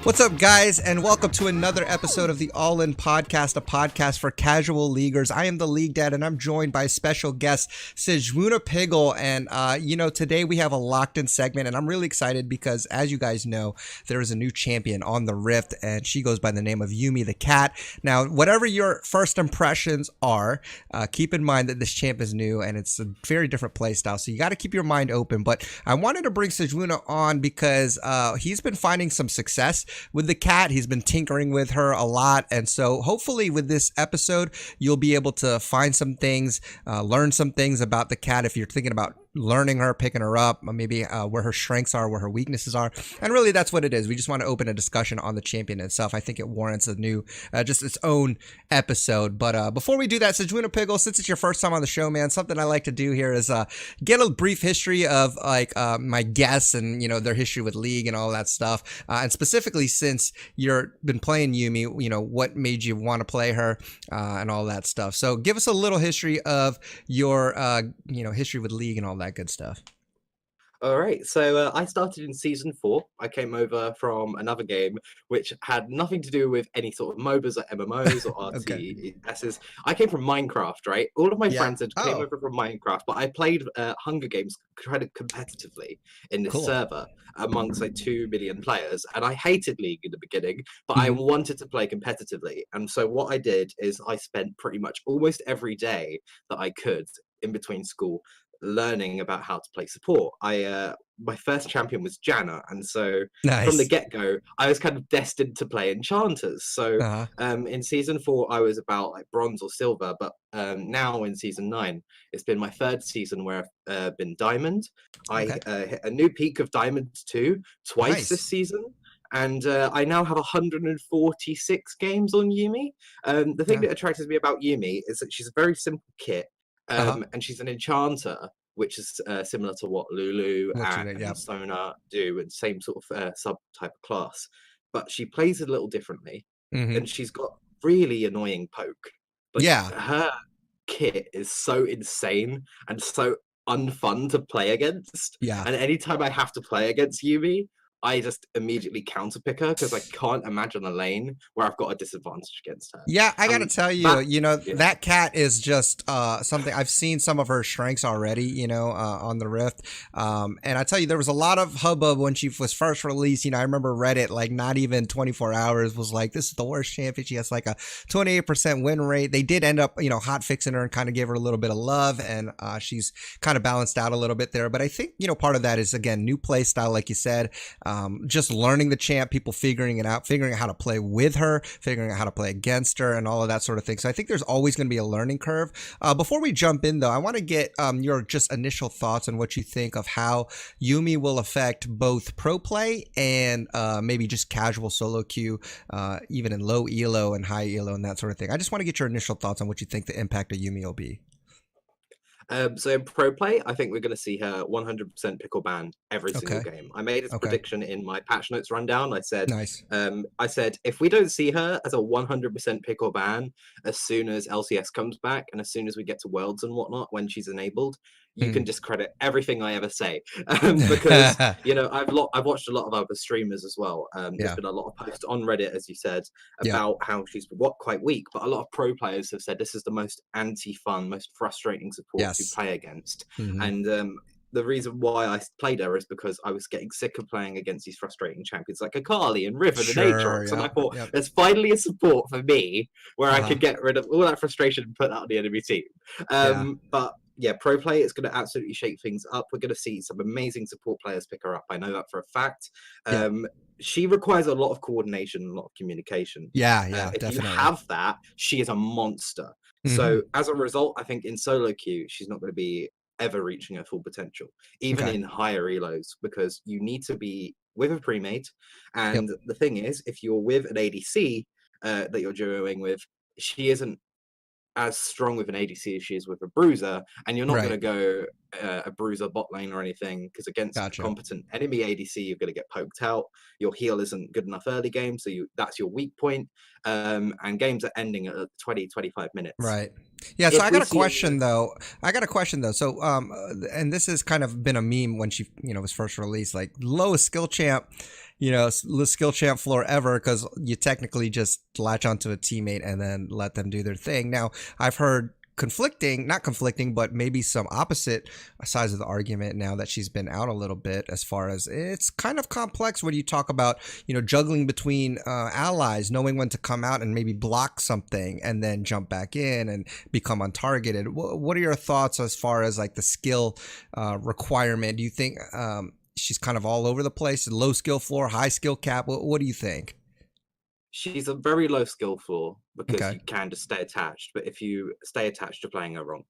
What's up, guys, and welcome to another episode of the All In Podcast, a podcast for casual leaguers. I am the League Dad, and I'm joined by special guest Sejwuna Piggle. And today we have a locked-in segment, and I'm really excited because, as you guys know, there is a new champion on the Rift, and she goes by the name of Yuumi the cat. Now, whatever your first impressions are, keep in mind that this champ is new, and it's a very different playstyle, so you got to keep your mind open. But I wanted to bring Sejwuna on because he's been finding some success with the cat. He's been tinkering with her a lot, and so hopefully with this episode you'll be able to find some things, learn some things about the cat if you're thinking about learning her, picking her up, maybe where her strengths are, where her weaknesses are. And really that's what it is. We just want to open a discussion on the champion itself. I think it warrants a new, just its own episode. But before we do that, Sejwuna Piggle, since it's your first time on the show, man, something I like to do here is get a brief history of my guests and their history with League and all that stuff, and specifically since you've been playing Yuumi, what made you want to play her, and all that stuff. So give us a little history of your history with League and all that good stuff. All right, so I started in season 4. I came over from another game which had nothing to do with any sort of MOBAs or MMOs or RTSs. I came from Minecraft, right? All of my friends had came over from Minecraft, but I played Hunger Games kind of competitively in this server amongst like 2 million players, and I hated League in the beginning, but I wanted to play competitively. And so what I did is I spent pretty much almost every day that I could in between school learning about how to play support. My first champion was Janna, and so from the get-go I was kind of destined to play enchanters. So in season 4 I was about like bronze or silver, but now in season 9 it's been my 3rd season where I've been diamond. I hit a new peak of diamond 2 twice this season. And I now have 146 games on Yuumi. The thing that attracted me about Yuumi is that she's a very simple kit. And she's an enchanter, which is similar to what Lulu and Sona do, and same sort of sub-type of class. But she plays a little differently, and she's got really annoying poke. Like, her kit is so insane and so unfun to play against. And anytime I have to play against Yuumi, I just immediately counterpick her because I can't imagine a lane where I've got a disadvantage against her. Yeah, I gotta tell you, that cat is just something. I've seen some of her strengths already, on the Rift. And I tell you, there was a lot of hubbub when she was first released. I remember Reddit, like not even 24 hours, was like, this is the worst champion. She has like a 28% win rate. They did end up, hot fixing her and kind of gave her a little bit of love, and she's kind of balanced out a little bit there. But I think, part of that is, again, new play style, like you said. Just learning the champ, people figuring it out, figuring out how to play with her, figuring out how to play against her, and all of that sort of thing. So I think there's always going to be a learning curve. Before we jump in, though, I want to get your just initial thoughts on what you think of how Yuumi will affect both pro play and maybe just casual solo queue, even in low elo and high elo and that sort of thing. I just want to get your initial thoughts on what you think the impact of Yuumi will be. So in pro play, I think we're going to see her 100% pick or ban every single game. I made this prediction in my patch notes rundown. I said, if we don't see her as a 100% pick or ban as soon as LCS comes back and as soon as we get to Worlds and whatnot, when she's enabled, you can discredit everything I ever say, because I've watched a lot of other streamers as well. There's been a lot of posts on Reddit, as you said, about how she's quite weak, but a lot of pro players have said this is the most anti-fun, most frustrating support to play against. And the reason why I played her is because I was getting sick of playing against these frustrating champions like Akali and Riven and Aatrox, and I thought there's finally a support for me where I could get rid of all that frustration and put that on the enemy team. But yeah, pro play is going to absolutely shake things up. We're going to see some amazing support players pick her up. I know that for a fact. She requires a lot of coordination, a lot of communication. If definitely. you have that, she is a monster. So as a result, I think in solo queue, she's not going to be ever reaching her full potential, even in higher elos, because you need to be with a pre-mate. And the thing is, if you're with an ADC that you're duoing with, she isn't as strong with an ADC as she is with a bruiser, and you're not going to go a bruiser bot lane or anything, because against a competent enemy ADC, you're going to get poked out. Your heal isn't good enough early game, so that's your weak point. And games are ending at 20-25 minutes. Yeah, so If I we got a see question though. I got a question though. So, and this has kind of been a meme when she, was first released. Like lowest skill champ, lowest skill champ floor ever, because you technically just latch onto a teammate and then let them do their thing. Now, I've heard not conflicting, but maybe some opposite sides of the argument now that she's been out a little bit, as far as it's kind of complex when you talk about, juggling between allies, knowing when to come out and maybe block something and then jump back in and become untargeted. What are your thoughts as far as like the skill requirement? Do you think she's kind of all over the place, low skill floor, high skill cap? What do you think? she's a very low skill floor because Okay. you can just stay attached, but if you stay attached, you're playing her wrong.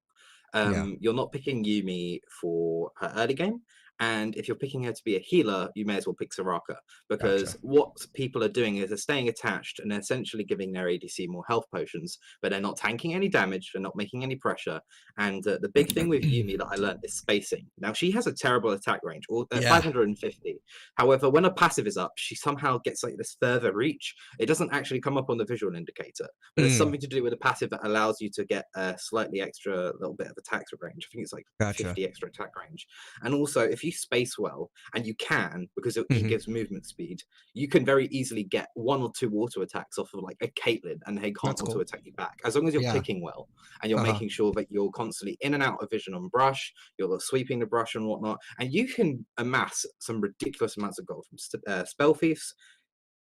Yeah. You're not picking Yuumi for her early game. And if you're picking her to be a healer, you may as well pick Soraka, because Gotcha. what people are doing is they're staying attached and they're essentially giving their ADC more health potions, but they're not tanking any damage, they're not making any pressure. And the big thing with Yuumi that I learned is spacing. Now, she has a terrible attack range, or Yeah. 550. However, when a passive is up, she somehow gets like this further reach. It doesn't actually come up on the visual indicator, but it's Mm, something to do with a passive that allows you to get a slightly extra little bit of attack range. I think it's like gotcha. 50 extra attack range. And also, if you space well, and you can, because it Hmm. gives movement speed, you can very easily get one or two auto attacks off of like a Caitlyn, and they can't That's auto cool. attack you back. As long as you're Yeah. clicking well and you're Uh-huh. making sure that you're constantly in and out of vision on brush, you're sweeping the brush and whatnot, and you can amass some ridiculous amounts of gold from spell thieves.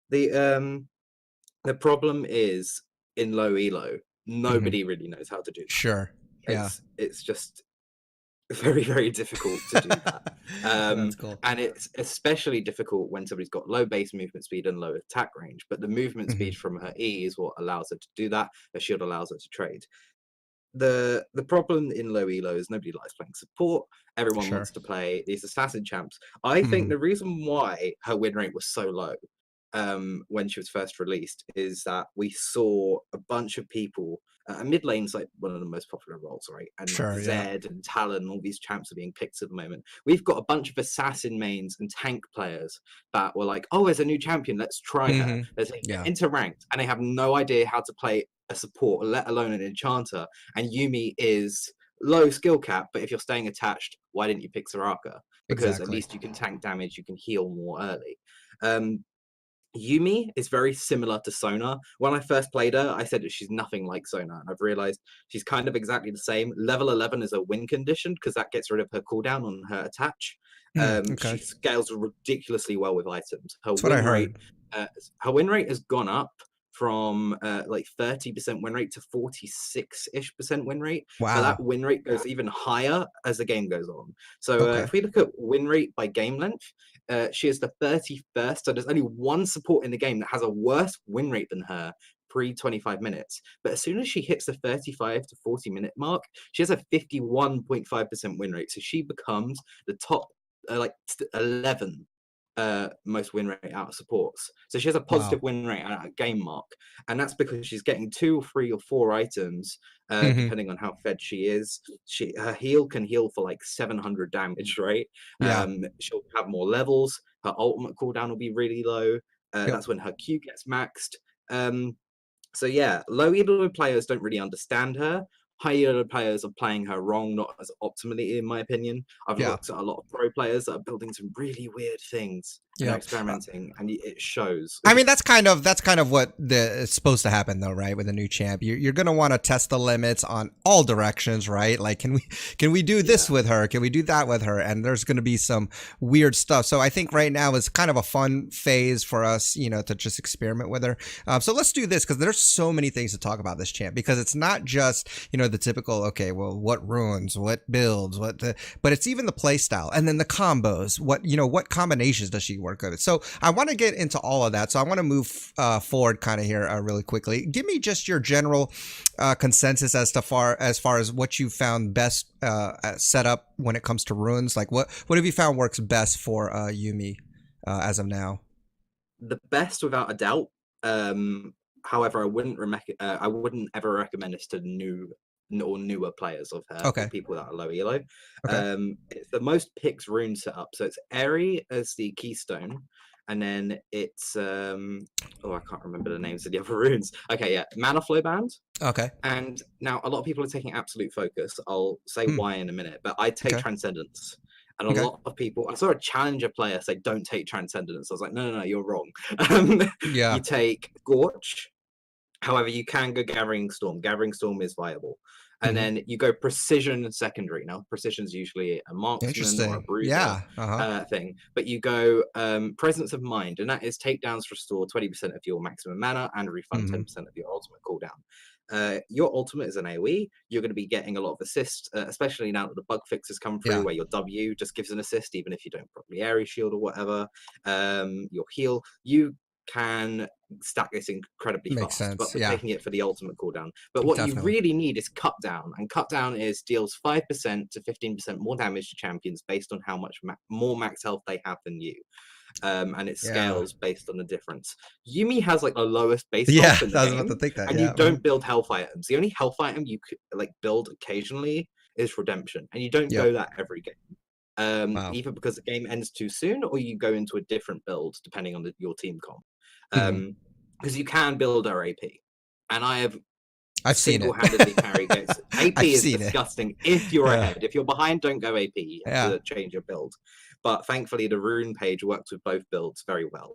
The the problem is in low elo, Hmm. nobody really knows how to do that. Sure. Yeah. It's just very, very difficult to do that. That's cool. And it's especially difficult when somebody's got low base movement speed and low attack range, but the movement Hmm. speed from her E is what allows her to do that. Her shield allows her to trade. The problem in low elo is nobody likes playing support. Everyone Sure. wants to play these assassin champs. I think Hmm. the reason why her win rate was so low when she was first released is that we saw a bunch of people. Mid lane's like one of the most popular roles, right? And like Sure. Yeah. Zed and Talon, all these champs are being picked at the moment. We've got a bunch of assassin mains and tank players that were like, "Oh, there's a new champion. Let's try her." Hmm. They're saying, "Get Yeah. into ranked," and they have no idea how to play a support, let alone an enchanter. And Yuumi is low skill cap, but if you're staying attached, why didn't you pick Soraka? Because at Exactly. least you can tank damage, you can heal more early. Um, Yuumi is very similar to Sona. When I first played her, I said that she's nothing like Sona, and I've realized she's kind of exactly the same. Level 11 is a win condition because that gets rid of her cooldown on her attach. Mm, okay. She scales ridiculously well with items. That's what I heard. Uh, her win rate has gone up from like 30% win rate to 46-ish% win rate, but that Wow. win rate goes even higher as the game goes on. So Okay. if we look at win rate by game length, she is the 31st. So there's only one support in the game that has a worse win rate than her pre 25 minutes. But as soon as she hits the 35 to 40-minute mark, she has a 51.5% win rate. So she becomes the top 11 most win rate out of supports. So she has a positive Wow. win rate at a game mark. And that's because she's getting 2 or 3 or 4 items, Hmm. depending on how fed she is. Her heal can heal for like 700 damage, right? Yeah. She'll have more levels. Her ultimate cooldown will be really low. Yep. That's when her Q gets maxed. So yeah, low elo players don't really understand her. High elo players are playing her wrong, not as optimally, in my opinion. I've Yeah. looked at a lot of pro players that are building some really weird things and they're Yeah. experimenting, and it shows. I mean, that's kind of what it's supposed to happen, though, right? With a new champ, you're gonna want to test the limits on all directions, right? Like, can we do this Yeah. with her? Can we do that with her? And there's gonna be some weird stuff. So I think right now is kind of a fun phase for us, to just experiment with her. So let's do this because there's so many things to talk about this champ, because it's not just the typical, okay, well, what runes, what builds, but it's even the play style, and then the combos. What combinations does she work with? So I want to get into all of that. So I want to move forward kind of here really quickly. Give me just your general consensus as far as what you found best set up when it comes to runes. Like what have you found works best for Yuumi as of now? The best without a doubt. However, I wouldn't ever recommend this to new or newer players of her, or Okay. people that are low elo. Okay. It's the most picks rune setup. So it's Airy as the keystone, and then it's oh, I can't remember the names of the other runes. Okay, yeah, Mana Flow Band. Okay. And now a lot of people are taking Absolute Focus. I'll say Hmm. why in a minute, but I take Okay. Transcendence. And a Okay. lot of people, I saw a challenger player say, don't take Transcendence. I was like, no, you're wrong. Yeah. You take Gorge. However, you can go Gathering Storm. Gathering Storm is viable. And Hmm. then you go Precision secondary. Now, Precision is usually a marksman or a Interesting. bruiser Yeah. Uh-huh. thing. But you go Presence of Mind, and that is takedowns restore 20% of your maximum mana and refund Hmm. 10% of your ultimate cooldown. Your ultimate is an AoE. You're going to be getting a lot of assists, especially now that the bug fixes come through, Yeah. where your W just gives an assist, even if you don't properly area shield or whatever. Your heal, you can stack this incredibly Makes fast, but sense. we're Yeah. taking it for the ultimate cooldown. But what you Definitely. really need is cut down, and cut down is deals 5% to 15% more damage to champions based on how much more max health they have than you. And it Yeah. scales based on the difference. Yuumi has like the lowest base Yeah. health in the I was about to game, think that. and you Yeah. don't build health items. The only health item you could like build occasionally is redemption, and you don't Yep. go that every game. Wow. Either because the game ends too soon, or you go into a different build depending on your team comp. Hmm. Because you can build our AP, and I have I've seen it. single-handedly carried games. AP I've is seen it. disgusting if you're Yeah. ahead. If you're behind, don't go AP. You have Yeah. to change your build. But thankfully, the rune page works with both builds very well.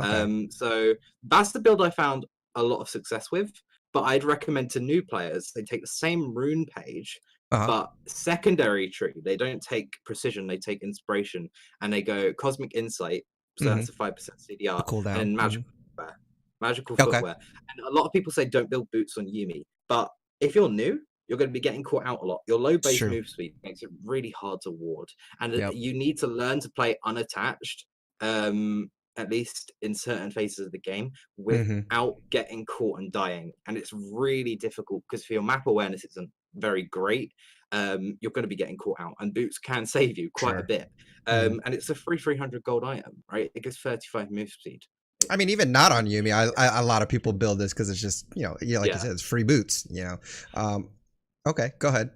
Okay. So that's the build I found a lot of success with. But I'd recommend to new players they take the same rune page, Uh-huh. but secondary tree. They don't take precision; they take inspiration, and they go cosmic insight. So Hmm. that's a 5% The CDR, and cooldown. then Hmm. magical footwear. Magical Okay. footwear. And a lot of people say don't build boots on Yuumi, but if you're new, you're going to be getting caught out a lot. Your low It's base true. move speed makes it really hard to ward, and Yep. you need to learn to play unattached, at least in certain phases of the game, Hmm. without getting caught and dying. And it's really difficult because if your map awareness isn't very great, you're going to be getting caught out, and boots can save you quite a Sure. bit. Hmm. And it's a free 300 gold item, right? It gives 35 move speed. I mean, even not on Yumi, a lot of people build this because it's just, yeah, like you Yeah. said, it's free boots. Um, okay, go ahead.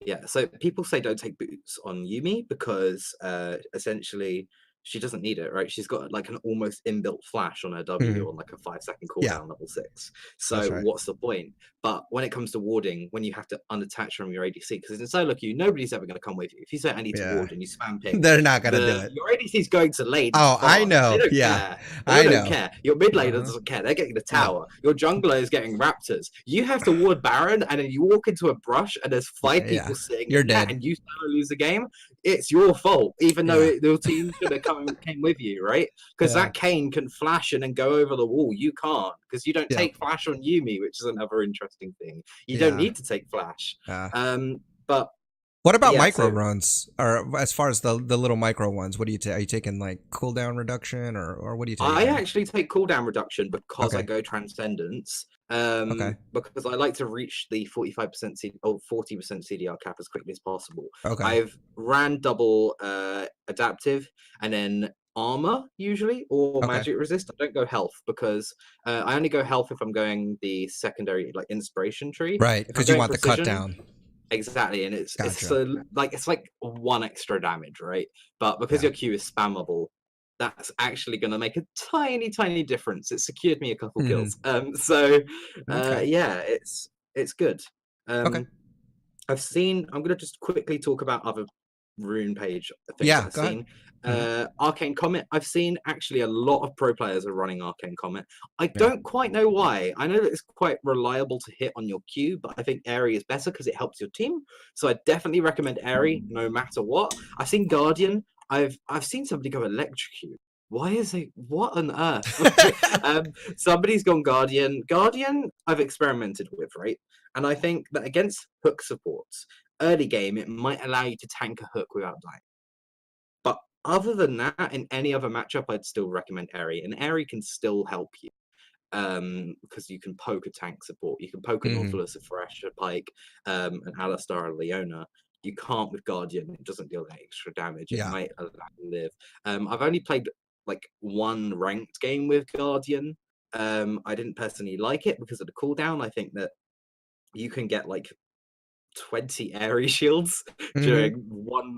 Yeah, so people say don't take boots on Yumi because essentially she doesn't need it, right? She's got like an almost inbuilt flash on her Hmm. W on like a 5-second Yeah, cooldown level 6. that's So right. what's the point? But when it comes to warding, when you have to unattach from your ADC, because in solo queue, nobody's ever going to come with you. If you say I need to Yeah, ward and you spam ping, they're not gonna do it. your ADC is going to lane to Oh, I farm. They know. don't Yeah, care. They I don't know. care. Your mid laner Uh-huh. doesn't care. They're getting the No. tower. Your jungler is getting raptors. You have to ward Baron, and then you walk into a brush, and there's 5 people Yeah, sitting you're in that, dead. and you still lose the game. It's your fault, even though Yeah, your team should have came with you, right? Because yeah, that Kane can flash and then go over the wall. You can't because you don't yep, take flash on Yuumi, which is another interesting thing. You don't yeah. need to take flash. Uh, But what about yeah, micro so runs, or as far as the little micro ones? What do you take? Are you taking like cooldown reduction, or what are you taking I there? actually take cooldown reduction because I Okay, go Transcendence. okay, Because I like to reach the 45% or 40% CDR cap as quickly as possible. okay, I've ran double adaptive and then armor usually or okay. magic resist. I don't go health because I only go health if I'm going the secondary like inspiration tree. Right, If I'm because you going want the cut precision, down. exactly, and it's Gotcha. so like it's like one extra damage, right? But because Yeah. your Q is spammable, that's actually going to make a tiny difference. It secured me a couple Hmm. kills. So Okay. yeah, it's good. Okay. Um, I've seen. I'm going to just quickly talk about other rune page things that Yeah. I've Go ahead. seen. Hmm. Arcane Comet. I've seen actually a lot of pro players are running Arcane Comet. I Yeah. don't quite know why. I know that it's quite reliable to hit on your Q, but I think Airy is better because it helps your team. So I definitely recommend Airy no matter what. I've seen Guardian. I've seen somebody go electrocute. Why is it? What on earth? Somebody's gone Guardian. Guardian, I've experimented with, right? And I think that against hook supports, early game, it might allow you to tank a hook without dying. But other than that, in any other matchup, I'd still recommend Airy. And Airy can still help you because you can poke a tank support. You can poke a Hmm. Nautilus, a Thresh, a Pike, an Alistar, a Leona. You can't with Guardian. It doesn't deal that extra damage. It Yeah. might allow you to live. I've only played like one ranked game with Guardian. I didn't personally like it because of the cooldown. I think that you can get like 20 airy shields Mm-hmm. during one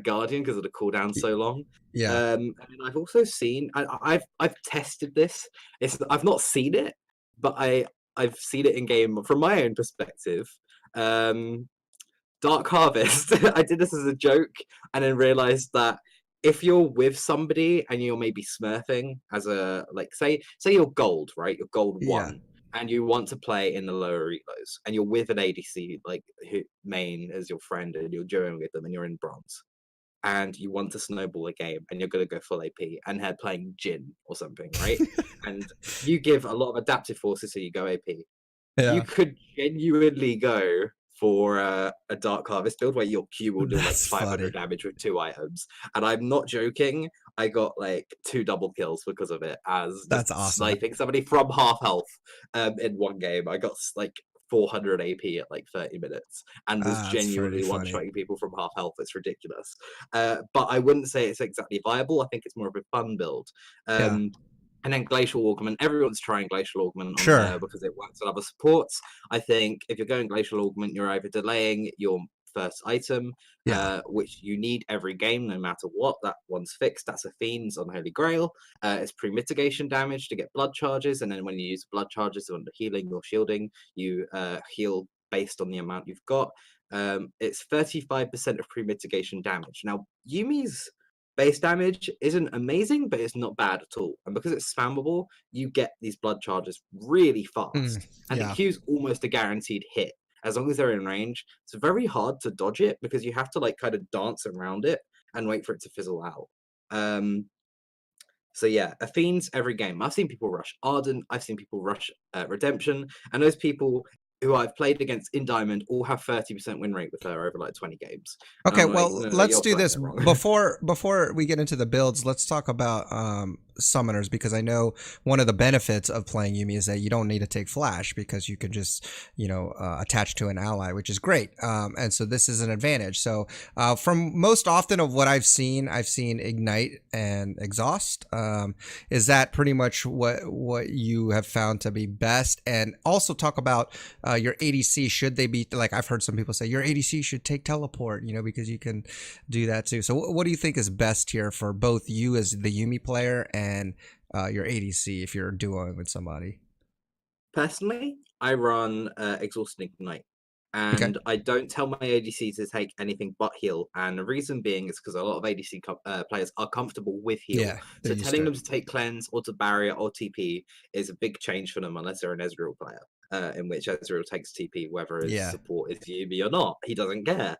guardian because of the cooldown so long. Yeah. And then I've also seen I've tested this. I've not seen it, but I've seen it in game from my own perspective. Um, Dark Harvest. I did this as a joke and then realized that if you're with somebody and you're maybe smurfing as a say you're gold, right? You're gold Yeah. 1 and you want to play in the lower elos and you're with an ADC who main as your friend and you're dueling with them and you're in bronze and you want to snowball a game and you're going to go full AP and they're playing Jin or something, right? And you give a lot of adaptive forces so you go AP. You Yeah. could genuinely go for a Dark Harvest build where your Q will do like That's 500 funny. damage with 2 items. And I'm not joking, I got like 2 double kills because of it, as just That's awesome. sniping somebody from half health in one game. I got like 400 AP at like 30 minutes and was That's pretty genuinely funny. one-shotting people from half health. It's ridiculous. But I wouldn't say it's exactly viable. I think it's more of a fun build. Yeah. And then Glacial Augment, everyone's trying Glacial Augment on Sure. there because it works on other supports. I think if you're going Glacial Augment, you're either delaying your first item, Yeah. which you need every game, no matter what. That one's fixed. That's a Fiend's on Holy Grail. It's pre-mitigation damage to get blood charges, and then when you use blood charges on the healing or shielding, you heal based on the amount you've got. It's 35% of pre-mitigation damage. Now, Yumi's base damage isn't amazing, but it's not bad at all. And because it's spammable, you get these blood charges really fast. And the Yeah. Q's almost a guaranteed hit as long as they're in range. It's very hard to dodge it because you have to like kind of dance around it and wait for it to fizzle out. Um, so yeah, Athene's every game. I've seen people rush Ardent. I've seen people rush Redemption, and those people who I've played against in Diamond all have 30% win rate with her over like 20 games. And Okay, I'm like, well, no, let's you're do playing this it wrong. before we get into the builds. Let's talk about summoners, because I know one of the benefits of playing Yuumi is that you don't need to take flash because you can just attach to an ally, which is great. And so this is an advantage. So from most often of what I've seen ignite and exhaust. Is that pretty much what you have found to be best? And also talk about your ADC. Should they be like, I've heard some people say your ADC should take teleport, because you can do that too. So what do you think is best here for both you as the Yuumi player and your ADC if you're duoing with somebody? Personally, I run Exhaust and Ignite, Okay. and I don't tell my ADC to take anything but heal. And the reason being is because a lot of ADC players are comfortable with heal. Yeah, they're So used to telling it. them to take cleanse or to barrier or TP is a big change for them unless they're an Ezreal player. In which Ezreal takes TP, whether his Yeah. support is Yuumi or not. He doesn't care.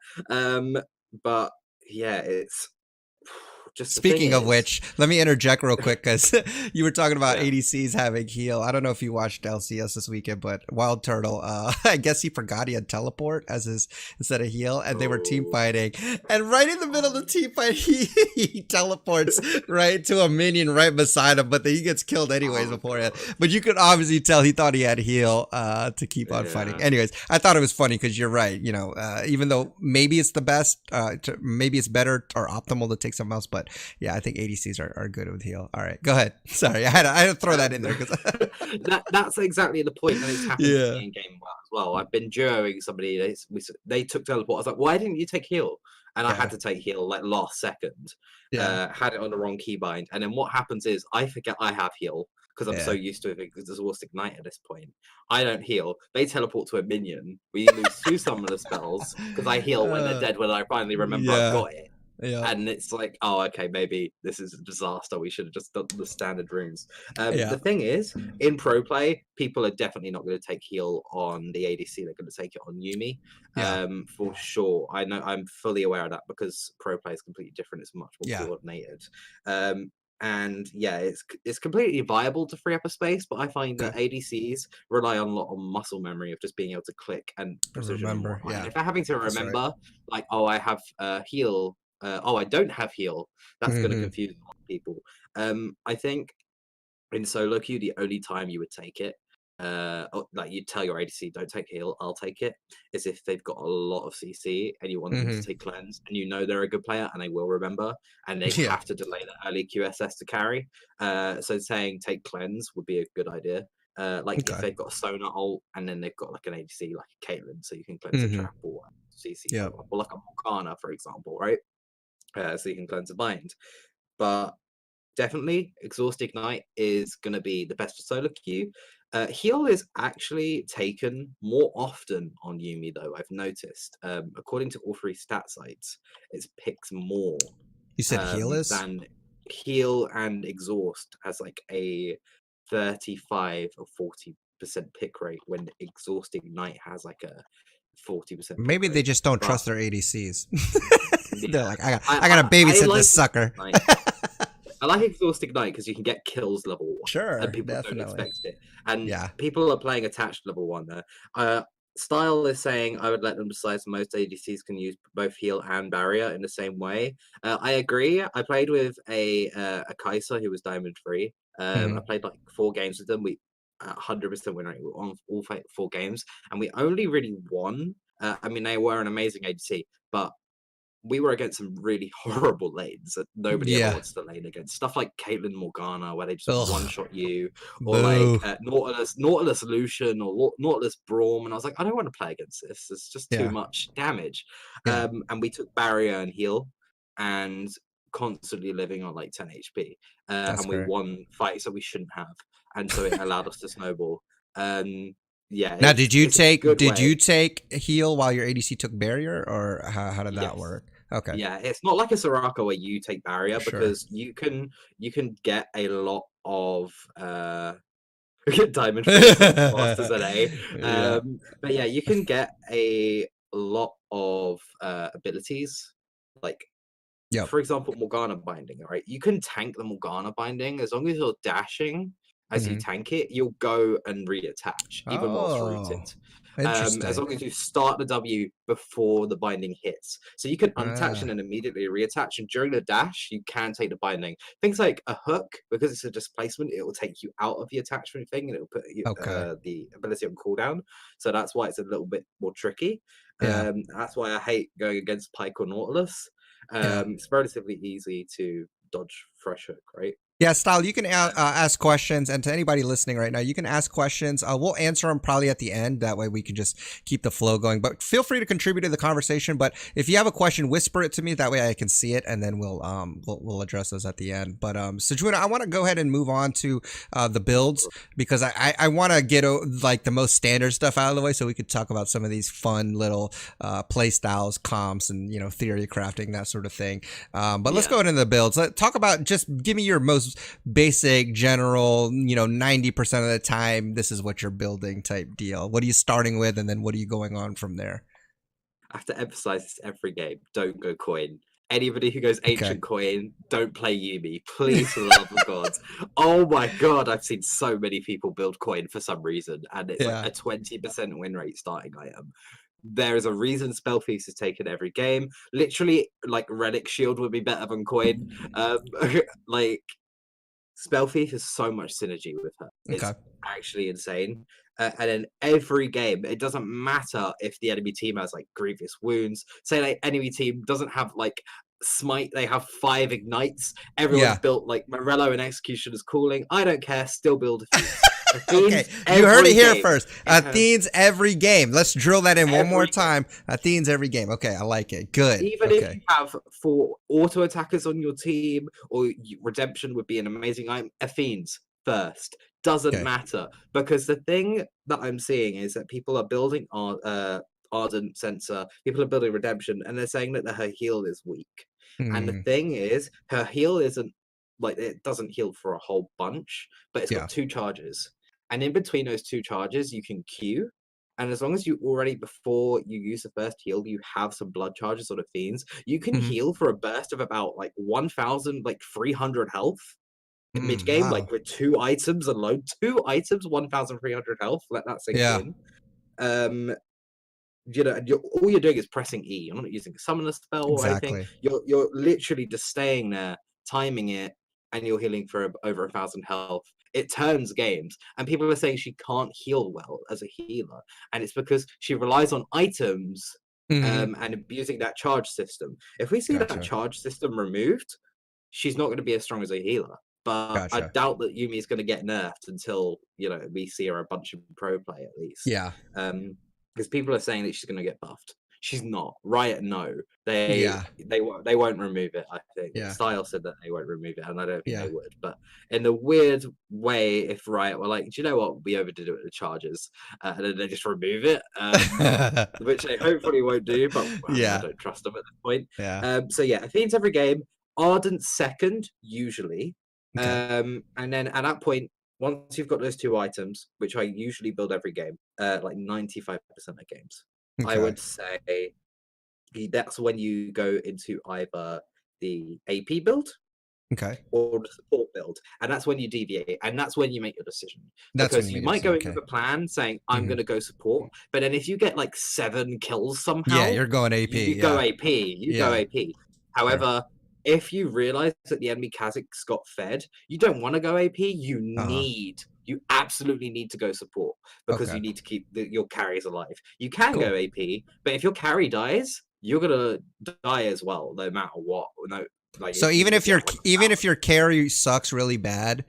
But yeah, it's just the thing Speaking of is, which, let me interject real quick because you were talking about yeah. ADCs having heal. I don't know if you watched LCS this weekend, but Wild Turtle, I guess he forgot he had teleport as his instead of heal, and they were team Oh. fighting. And right in the middle of the team fight, he teleports right to a minion right beside him, but then he gets killed anyways Oh, beforehand. God. But you could obviously tell he thought he had heal to keep on fighting. Yeah. Anyways, I thought it was funny because you're right. Even though maybe it's the best, maybe it's better or optimal to take something else, but yeah, I think ADCs are good with heal. All right, go ahead. Sorry, I had to throw that in there because that's exactly the point, and it's happened to yeah, me in game as well. I've been duoing somebody. They took teleport. I was like, why didn't you take heal? And I had yeah, to take heal like last second. yeah, Had it on the wrong keybind, and then what happens is I forget I have heal because I'm so yeah. used to it because there's almost ignite at this point. I don't heal. They teleport to a minion. We lose 2 summoner spells because I heal when they're dead. When I finally remember I've Yeah, got it. yeah, And it's like, oh, okay, maybe this is a disaster. We should have just done the standard runes. yeah, The thing is, in pro play, people are definitely not going to take heal on the ADC. They're going to take it on Yuumi, yeah, for sure. I know, I'm fully aware of that because pro play is completely different. It's much more yeah, coordinated. And yeah, it's completely viable to free up a space, but I find okay. that ADCs rely on a lot on muscle memory of just being able to click and precision and Remember, whatnot. And yeah, if they're having to that's right. remember, like, oh, I have heal, oh, I don't have heal, that's going to Hmm. confuse a lot of people. I think in solo queue, the only time you would take it, like you'd tell your ADC, don't take heal, I'll take it, is if they've got a lot of CC and you want them to Hmm. take cleanse and you know they're a good player and they will remember and they Yeah, have to delay the early QSS to carry. So saying take cleanse would be a good idea. Like if Okay. they've got a Sona ult and then they've got like an ADC like a Caitlyn, so you can cleanse a Mm-hmm. trap or CC Yep. follow up, or like a Morgana, for example, right? So you can cleanse a bind. But definitely, Exhaust Ignite is going to be the best for solo queue. Heal is actually taken more often on Yuumi, though, I've noticed. According to all three stat sites, it picks more You said heal is? than Heal and Exhaust has like a 35 or 40% pick rate, when Exhaust Ignite has like a 40% pick Maybe they rate. just don't But trust their ADCs. They're yeah, like, I gotta I babysit like this sucker. Ignite. I like Exhaust Ignite because you can get kills level 1, and Sure, people don't definitely. expect it. And Yeah. people are playing attached level 1 there. Style is saying I would let them decide, so most ADCs can use both heal and barrier in the same way. I agree. I played with a Kaiser who was diamond 3. Mm-hmm. I played like 4 games with them. We 100% win rate on all 4 games, and we only really won. I mean, they were an amazing ADC, but we were against some really horrible lanes that nobody ever Yeah. wants to lane against. Stuff like Caitlyn Morgana, where they just one Ugh. shot you, or like Boo. Nautilus Lucian, or Nautilus Braum. And I was like, I don't want to play against this. It's just too Yeah. much damage. Yeah. And we took barrier and heal, and constantly living on like 10 HP. That's And we great. won fights that we shouldn't have. And so it allowed us to snowball. Yeah, Now, it's a good did way. you take heal while your ADC took barrier, or how did that Yes. work? Okay. Yeah, it's not like a Soraka where you take barrier, Sure. because you can get a lot of diamond free as fast as an A. Yeah. But yeah, you can get a lot of abilities, like Yep. for example, Morgana binding, right? You can tank the Morgana binding as long as you're dashing. As you Hmm. tank it, you'll go and reattach, even whilst rooted. Oh, As interesting. long as you start the W before the binding hits. So you can unattach and Ah, then immediately reattach. And during the dash, you can take the binding. Things like a hook, because it's a displacement, it will take you out of the attachment thing and it will put you, okay. the ability on cooldown. So that's why it's a little bit more tricky. Yeah. That's why I hate going against Pike or Nautilus. Yeah. It's relatively easy to dodge fresh hook, right? Yeah, Style, you can Um, ask questions. And to anybody listening right now, you can ask questions. We'll answer them probably at the end. That way we can just keep the flow going. But feel free to contribute to the conversation. But if you have a question, whisper it to me. That way I can see it. And then we'll address those at the end. But Sejuani, I want to go ahead and move on to the builds, because I want to get like the most standard stuff out of the way so we could talk about some of these fun little play styles, comps, and, theory crafting, that sort of thing. But let's yeah. go into the builds. Talk about, just give me your most basic, general, 90% of the time, this is what you're building type deal. What are you starting with, and then what are you going on from there? I have to emphasize this every game. Don't go coin. Anybody who goes Okay. ancient coin, don't play Yuumi. Please, for the love of God. Oh my God, I've seen so many people build coin for some reason, and it's like Yeah. a 20% win rate starting item. There is a reason Spell Feast is taken every game. Literally, like Relic Shield would be better than coin. Like Spell Thief has so much synergy with her. It's Okay. actually insane. And in every game, it doesn't matter if the enemy team has like grievous wounds. Say like enemy team doesn't have like smite, they have 5 ignites. Everyone's Yeah. built like Morello and Executioner's cooling. I don't care. Still build Athenes. Okay. Athenes You heard it every here game. first. It has Athenes every game. Let's drill that in one more every game. time. Athenes every game. Okay. I like it. Good. Even if Okay. you have 4 auto attackers on your team, or redemption would be an amazing item, Athenes first. Doesn't Okay. matter, because the thing that I'm seeing is that people are building Ardent Sensor, people are building Redemption, and they're saying that her heal is weak. And the Hmm. thing is, her heal isn't like, it doesn't heal for a whole bunch, but it's Yeah. got 2 charges. And in between those 2 charges, you can queue. And as long as you already, before you use the first heal, you have some blood charges on a fiends, you can Hmm. heal for a burst of about like 1,300 health mid game, Wow. like with 2 items alone. 2 items, 1,300 health. Let that sink Yeah. in. All you're doing is pressing E. You're not using a summoner spell or anything. Exactly. You're literally just staying there, timing it, and you're healing for over 1,000 health. It turns games, and people are saying she can't heal well as a healer, and it's because she relies on items Hmm. and abusing that charge system. If we see that Gotcha. charge system removed, she's not going to be as strong as a healer. but I Gotcha. doubt that Yuumi is going to get nerfed until we see her a bunch of pro play at least. Yeah. Because people are saying that she's going to get buffed. She's not. Riot, no. They Yeah. they they won't remove it. I think Yeah. Style said that they won't remove it, and I don't think Yeah. they would. But in the weird way, if Riot were like, do you know what, we overdid it with the charges, and then they just remove it, which they hopefully won't do. But I mean, I Yeah. don't trust them at this point. Yeah. So yeah, Athene's every game. Ardent second usually, Okay. and then at that point, once you've got those two items, which I usually build every game, like 95% of games, I Okay. would say that's when you go into either the AP build Okay. or the support build, and that's when you deviate, and that's when you make your decision. That's when Because you you make a might go decision. in with Okay. a plan saying, I'm going to go support, but then if you get like 7 kills Yeah, somehow, you're going AP. you go Yeah. AP, you go Yeah. AP. Sure. However, if you realize that the enemy Kazakhs got fed, you don't want to go AP. Uh-huh. You absolutely need to go support because Okay. you need to keep your carries alive. You can Cool. go AP, but if your carry dies, you're gonna die as well, no matter what. No, like So even if your your carry sucks really bad,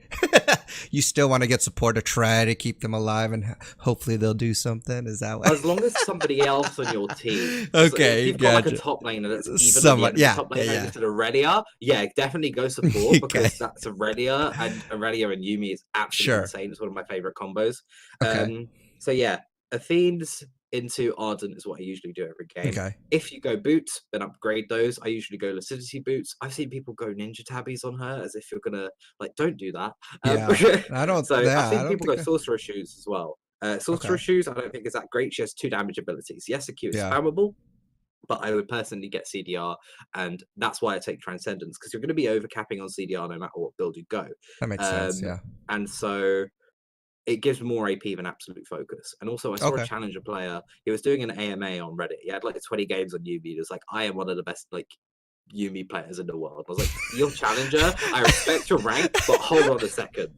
you still want to get support to try to keep them alive, and hopefully they'll do something. Is that what? as long as somebody else on your team, so if Okay, you've got like a gotcha. top laner that's even with the Someone, enemy yeah, top yeah, laner yeah. instead of Aurelia, yeah, definitely go support Okay, because that's Aurelia, and Yuumi is absolutely sure. insane. It's one of my favorite combos. Okay, So yeah, Athene's into Ardent is what I usually do every game. okay. If you go boots, then upgrade those. I usually go Lucidity boots. I've seen people go Ninja Tabbies on her as if you're gonna like, don't do that. Yeah, I don't. So I've Yeah, I seen don't people think. go Sorcerer Shoes as well. Sorcerer Okay. Shoes, I don't think is that great. She has 2 damage abilities. Yes, a Q is Yeah, spammable, but I would personally get CDR, and that's why I take Transcendence, because you're going to be overcapping on CDR no matter what build you go. that makes sense. Um, Yeah. and so it gives more AP than absolute focus. And also, I saw a Okay. challenger player. He was doing an AMA on Reddit. He had like 20 games on Yuumi. He was like, I am one of the best like Yuumi players in the world. I was like, you're challenger. I respect your rank, but hold on a second.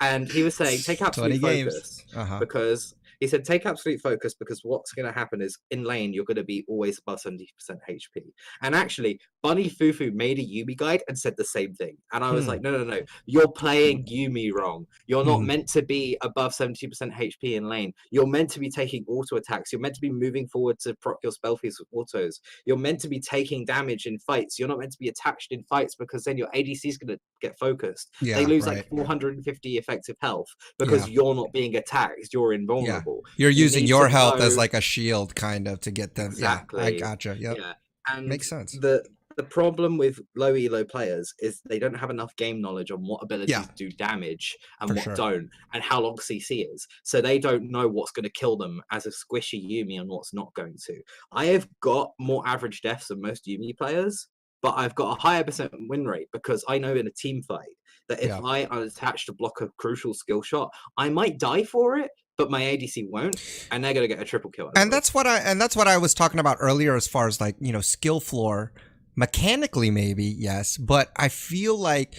And he was saying, take 20 absolute games. focus Uh-huh. because he said, take absolute focus because what's going to happen is in lane, you're going to be always above 70% HP. And actually, Bunny Fufu made a Yuumi guide and said the same thing. And I was Hmm. like, no. You're playing Yuumi wrong. You're not Hmm. meant to be above 70% HP in lane. You're meant to be taking auto attacks. You're meant to be moving forward to proc your spell piece with autos. You're meant to be taking damage in fights. You're not meant to be attached in fights because then your ADC is going to get focused. They Yeah. lose Right. like 450 effective health Yeah. because you're not being attacked. You're Yeah. invulnerable. You're You using need your to health as know like a shield, kind of, to get them. Yeah. I exactly. gotcha. Yep. Yeah. And Makes sense. the problem with low elo players is they don't have enough game knowledge on what Yeah. abilities do damage and For what sure. don't, and how long CC is. So they don't know what's going to kill them as a squishy Yuumi and what's not going to. I have got more average deaths than most Yuumi players, but I've got a higher percent win rate because I know in a team fight that if Yeah. I attach to block a crucial skill shot, I might die for it, but my ADC won't, and they're going to get a triple kill. And that's what I was talking about earlier, as far as like, skill floor, mechanically maybe yes, but I feel like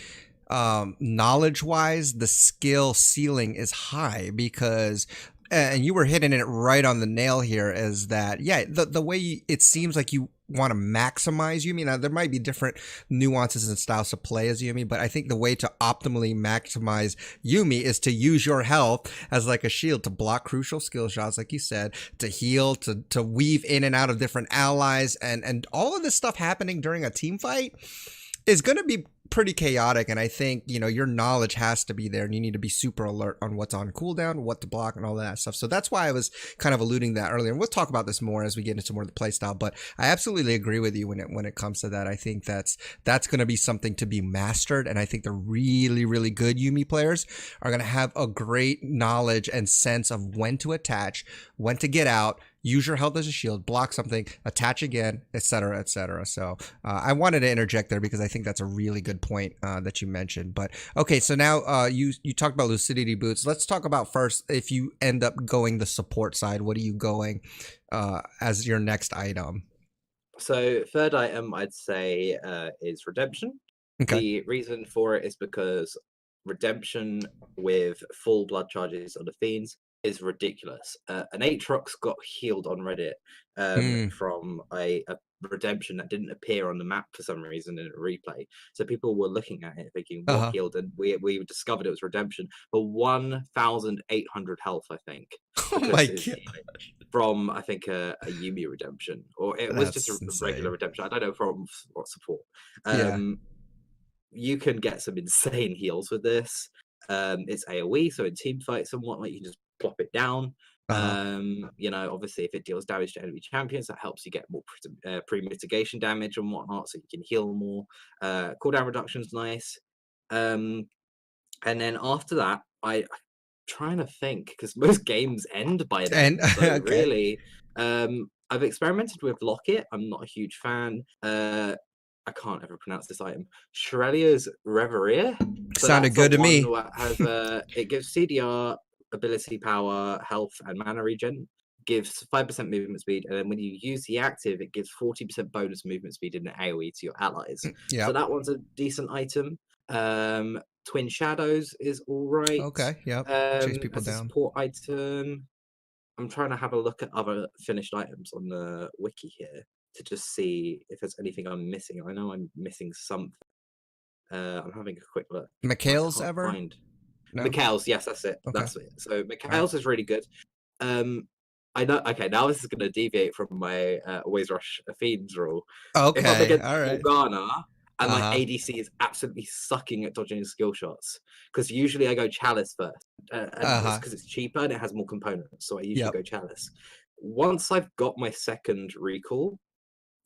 knowledge wise the skill ceiling is high because. And you were hitting it right on the nail here. Is that the way it seems like you want to maximize Yuumi. Now there might be different nuances and styles to play as Yuumi, but I think the way to optimally maximize Yuumi is to use your health as like a shield to block crucial skill shots, like you said, to heal, to weave in and out of different allies, and all of this stuff happening during a team fight is going to be pretty chaotic. And I think, your knowledge has to be there, and you need to be super alert on what's on cooldown, what to block, and all that stuff. So that's why I was kind of alluding that earlier. And we'll talk about this more as we get into more of the play style. But I absolutely agree with you when it comes to that. I think that's going to be something to be mastered. And I think the really, really good Yuumi players are going to have a great knowledge and sense of when to attach, when to get out, use your health as a shield, block something, attach again, etc., etc. So I wanted to interject there because I think that's a really good point that you mentioned. But okay, so now you talked about Lucidity boots. Let's talk about first, if you end up going the support side, what are you going as your next item? So third item I'd say is Redemption. Okay. The reason for it is because Redemption with full blood charges on the Fiends is ridiculous. An Aatrox got healed on Reddit Hmm. from a redemption that didn't appear on the map for some reason in a replay. So people were looking at it thinking, what Uh-huh. healed? And we discovered it was redemption for 1,800 health, I think, Oh my because it's god. healing from, I think, a Yuumi redemption, or it was just a That's regular insane. redemption. I don't know from what support. Yeah. You can get some insane heals with this. It's AoE, so in team fights and whatnot, you can just plop it down. Uh-huh. Obviously, if it deals damage to enemy champions, that helps you get more pre-mitigation damage and whatnot, so you can heal more. Cooldown reduction is nice. And then after that, I'm trying to think because most games end by then. And So okay. really, I've experimented with Locket. I'm not a huge fan. I can't ever pronounce this item. Shrelia's Reverie. So Sounded that's the good to one me. that has it gives CDR, ability power, health, and mana regen. Gives 5% movement speed, and then when you use the active, it gives 40% bonus movement speed in the AoE to your allies. So Yep. that one's a decent item. Twin Shadows is all right Okay. Yep. Chase people as a down. support item. I'm trying to have a look at other finished items on the wiki here to just see if there's anything I'm missing. I know I'm missing something. I'm having a quick look. I McHale's can't ever? find No? Mikhail's. Yes, that's it. Okay. That's it. So All right. Mikhail's is really good. Um, I know. Okay, now this is going to deviate from my always rush a fiends rule. If I'm Okay. against All right. Morgana and my Uh-huh. ADC is absolutely sucking at dodging skill shots, because usually I go Chalice first, and it's Uh-huh. because it's cheaper and it has more components, so I usually Yep. go Chalice. Once I've got my second recall,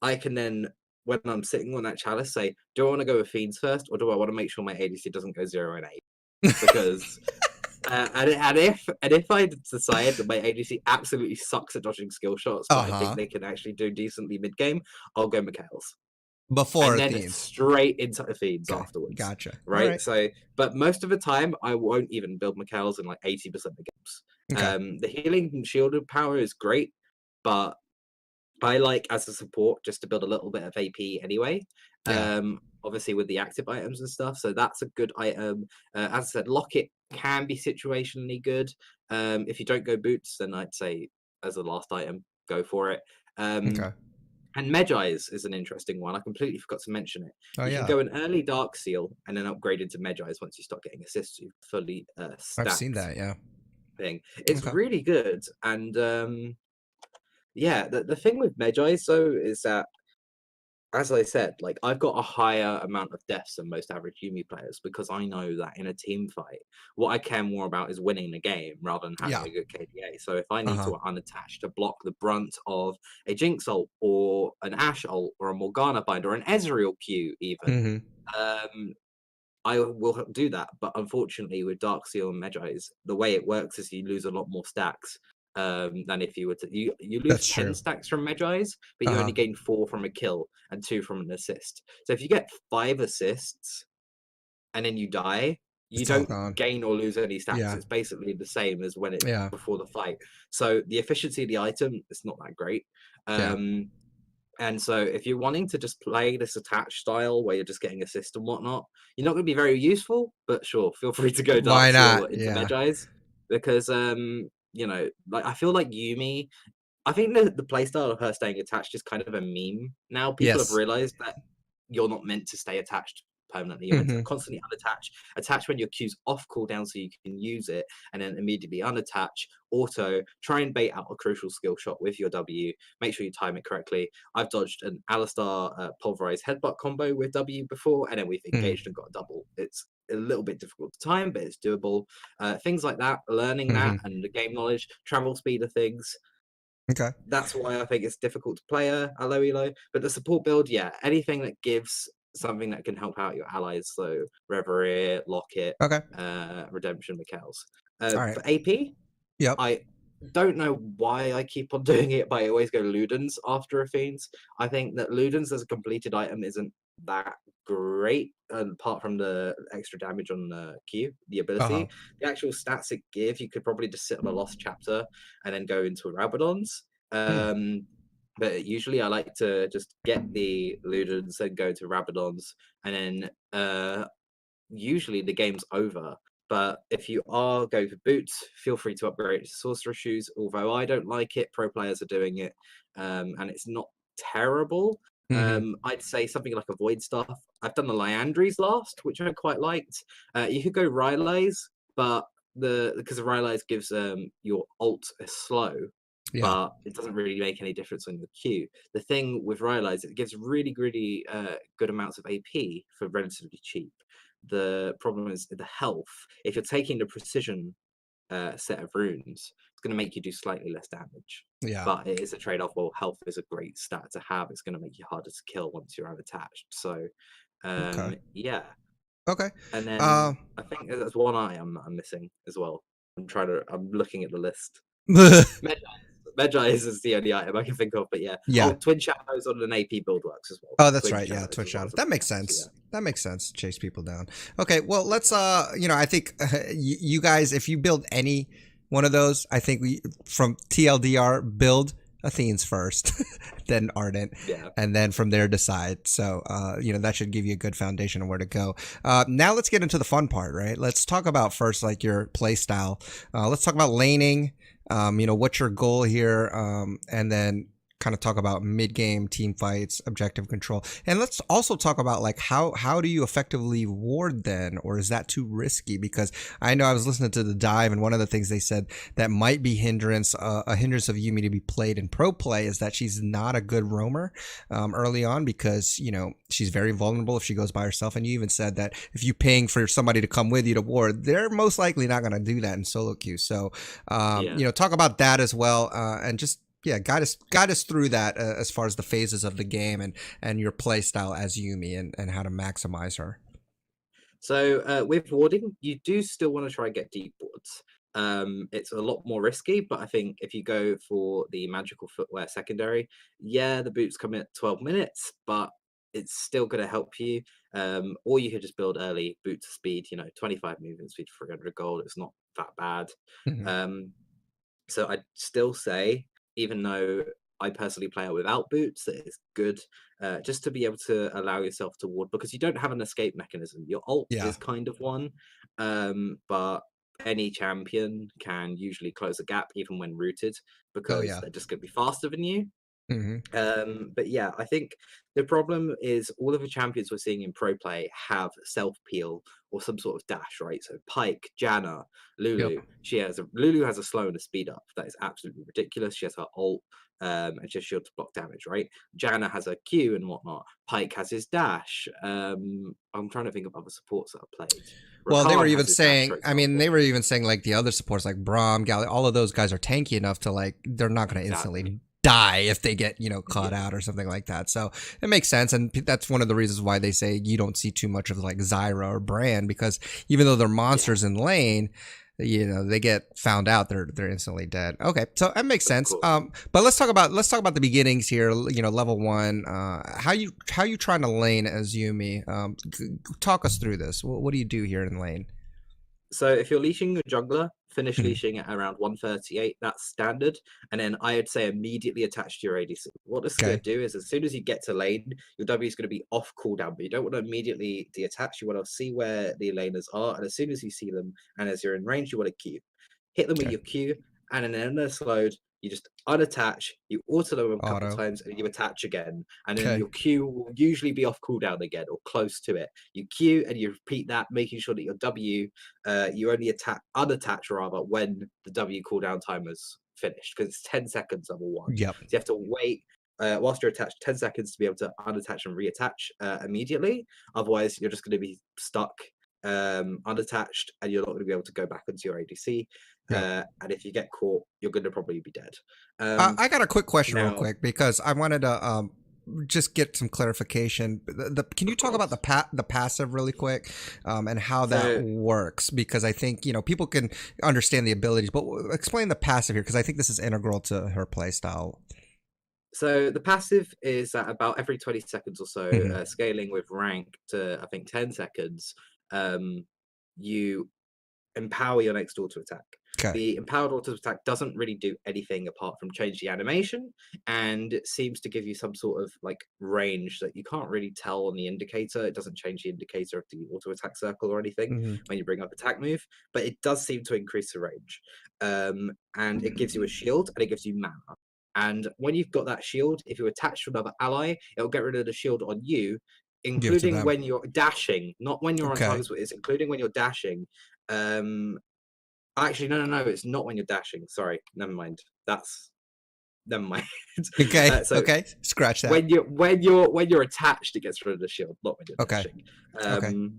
I can then, when I'm sitting on that Chalice, say, do I want to go with fiends first, or do I want to make sure my ADC doesn't go 0 and 8? Because and if I decide that my ADC absolutely sucks at dodging skill shots, but I think Uh-huh. they can actually do decently mid game, I'll go Mikhail's, Before and then Athene's. straight into the feeds Okay. afterwards. Gotcha. All Right. right. So, but most of the time, I won't even build Mikhail's in like 80% of games. Okay. The healing and shielded power is great, but I like as a support just to build a little bit of AP anyway. Yeah. Obviously with the active items and stuff, so that's a good item. As I said, Locket can be situationally good. If you don't go boots, then I'd say as a last item, go for it. Okay. And Medjai's is an interesting one. I completely forgot to mention it. Oh You can yeah. go an early Dark Seal and then upgrade into Medjai's once you start getting assists. You fully I've seen stacked that, yeah. thing. It's Okay. really good, and yeah, the thing with Medjai's though is that, as I said, like I've got a higher amount of deaths than most average Yuumi players because I know that in a team fight, what I care more about is winning the game rather than having Yeah. a good KDA. So if I need Uh-huh. to unattach to block the brunt of a Jinx ult or an Ashe ult or a Morgana bind or an Ezreal Q even, Mm-hmm. um, I will do that, but unfortunately, with Dark Seal and Medjai's, the way it works is you lose a lot more stacks than if you were to. You lose That's 10 true. stacks from Medjai's, but you Uh-huh. only gain 4 from a kill and 2 from an assist. So if you get 5 assists and then you die, you It's all don't gone. gain or lose any stacks. Yeah. It's basically the same as when it Yeah. before the fight. So the efficiency of the item is not that great. Yeah. And so if you're wanting to just play this attached style where you're just getting assist and whatnot, you're not going to be very useful, but sure, feel free to go Dark Why Seal not? into Yeah. Medjai's because like I feel like Yuumi, I think the playstyle of her staying attached is kind of a meme now. People have Yes. realized that you're not meant to stay attached permanently. You're meant to Mm-hmm. constantly unattach, attach when your Q's off cooldown so you can use it, and then immediately unattach, auto, try and bait out a crucial skill shot with your W. Make sure you time it correctly. I've dodged an Alistar pulverized headbutt combo with W before, and then we've engaged and got a double. It's a little bit difficult to time, but it's doable. Things like that, learning that, Mm-hmm. and the game knowledge, travel speed of things, Okay. that's why I think it's difficult to play a low elo. But the support build, yeah, anything that gives something that can help out your allies, so Reverie, Locket, Okay. Redemption, Mikhail's. All right. For AP, Yep. I don't know why I keep on doing it, but I always go Ludens after a Fiends. I think that Ludens as a completed item isn't that great, apart from the extra damage on the Q, the Uh-huh. ability. The actual stats it gives, you could probably just sit on a lost chapter and then go into a Rabadon's. Hmm. But usually I like to just get the Ludens and go to Rabadon's, and then usually the game's over. But if you are going for boots, feel free to upgrade to sorcerer shoes. Although I don't like it, pro players are doing it, and it's not terrible. Hmm. I'd say something like avoid stuff. I've done the Liandry's last, which I quite liked. You could go Rylays, but because the Rylays gives your ult a slow, Yeah. but it doesn't really make any difference on your Q. The thing with Rylays, it gives really good amounts of AP for relatively cheap. The problem is the health. If you're taking the precision set of runes, it's going to make you do slightly less damage. Yeah. But it is a trade-off. Well, health is a great stat to have. It's going to make you harder to kill once you're unattached. So, Okay. yeah. Okay. And then Uh, I think there's one eye I'm missing as well. I'm looking at the list. Magi is the only item I can think of, but yeah. yeah. Oh, Twin Shadows on an AP build works as well. Oh, that's Twin right. Yeah, Shadows Twitch as well shadow. as a That makes backup, so sense. yeah. That makes sense. Chase people down. Okay, well, let's I think you guys, if you build any one of those, I think we from TLDR build Athene's first, then Ardent, Yeah. and then from there decide. So that should give you a good foundation on where to go. Now let's get into the fun part, right? Let's talk about first like your play style. Let's talk about laning. What's your goal here? And then kind of talk about mid-game team fights, objective control, and let's also talk about like how do you effectively ward then, or is that too risky? Because I know I was listening to the dive, and one of the things they said that might be a hindrance of Yuumi to be played in pro play is that she's not a good roamer early on, because she's very vulnerable if she goes by herself. And you even said that if you ping for somebody to come with you to ward, they're most likely not going to do that in solo queue. So Yeah. talk about that as well, and just guide us through that as far as the phases of the game and your play style as Yuumi, and how to maximize her. So with warding, you do still want to try and get deep wards. It's a lot more risky, but I think if you go for the magical footwear secondary, yeah, the boots come in at 12 minutes, but it's still going to help you. Or you could just build early boot to speed, 25 movement speed, 300 gold. It's not that bad. Hmm. Um, so I'd still say, even though I personally play it without boots, that it's good just to be able to allow yourself to ward, because you don't have an escape mechanism. Your ult Yeah. is kind of one, but any champion can usually close a gap even when rooted, Oh because yeah. they're just going to be faster than you. Hmm. But yeah, I think the problem is all of the champions we're seeing in pro play have self peel or some sort of dash, right? So Pike, Janna, Yep. Lulu. Lulu has a slow and a speed up that is absolutely ridiculous. She has her ult and just shield to block damage, right? Janna has a Q and whatnot. Pike has his dash. I'm trying to think of other supports that I've played. Well, they were Rakan has even his dash, for saying, I mean, example. they were even saying like the other supports like Braum, Galley, all of those guys are tanky enough to like, they're not going to Exactly. instantly die if they get, caught Yeah. out or something like that. So it makes sense. And that's one of the reasons why they say you don't see too much of like Zyra or Brand, because even though they're Yeah. monsters in lane, they get found out, they're instantly dead. Okay, so that makes Of sense. course. But let's talk about the beginnings here. Level one. How you trying to lane as Yuumi? Talk us through this. What do you do here in lane? So if you're leashing a jungler, finish Mhm. leashing at around 138. That's standard. And then I'd say immediately attach to your ADC. What this is going Okay. to do is, as soon as you get to lane, your W is going to be off cooldown, but you don't want to immediately detach. You want to see where the laners are. And as soon as you see them and as you're in range, you want to Q. Hit them with Okay. your Q. And then in a slowed, you just unattach, you auto them a couple Auto. times, and you attach again. And then Okay. your Q will usually be off cooldown again or close to it. You Q and you repeat that, making sure that your W you only unattach rather when the W cooldown timer's finished, because it's 10 seconds level one. Yep. So you have to wait whilst you're attached 10 seconds to be able to unattach and reattach immediately. Otherwise, you're just going to be stuck unattached, and you're not going to be able to go back into your ADC. Yep. And if you get caught, you're going to probably be dead. I got a quick question, real Now, quick, because I wanted to just get some clarification. Can you of talk about course. the passive really quick, and how that So works? Because I think people can understand the abilities, but explain the passive here, because I think this is integral to her play style. So the passive is at about every 20 seconds or so, Hmm. scaling with rank to I think 10 seconds. You empower your next auto attack. Okay. The empowered auto attack doesn't really do anything apart from change the animation, and it seems to give you some sort of like range that you can't really tell on the indicator. It doesn't change the indicator of the auto attack circle or anything Hmm. when you bring up attack move, but it does seem to increase the range. And it gives you a shield and it gives you mana. And when you've got that shield, if you attach to another ally, it'll get rid of the shield on you, Give it to including them. when you're dashing, not when you're on Okay. target. It's including when you're dashing. Actually, no, it's not when you're dashing. Sorry, never mind. Never mind. Okay. So Okay. Scratch that. when you're attached, it gets rid of the shield, not when you're Okay. dashing. Okay.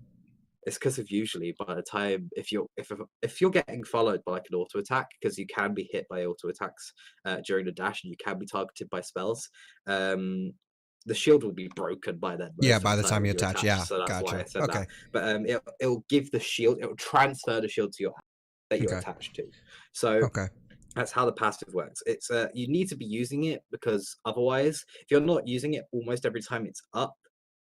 It's because of usually by the time if you're getting followed by like an auto attack, because you can be hit by auto attacks during the dash, and you can be targeted by spells. The shield will be broken by then Yeah, most of by the the time time when you you're attach. attached. Yeah. So that's why I Gotcha. said that. Okay. But it'll give the shield, it'll transfer the shield to your that you're Okay. attached to. So Okay. that's how the passive works. It's you need to be using it, because otherwise, if you're not using it almost every time it's up,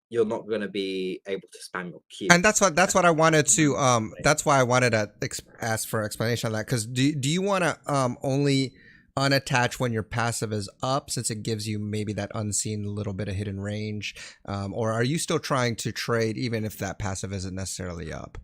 you're not going to be able to spam your Q. And that's what I wanted to that's why I wanted to ask for explanation on that, because do you want to only unattach when your passive is up, since it gives you maybe that unseen little bit of hidden range, or are you still trying to trade even if that passive isn't necessarily up?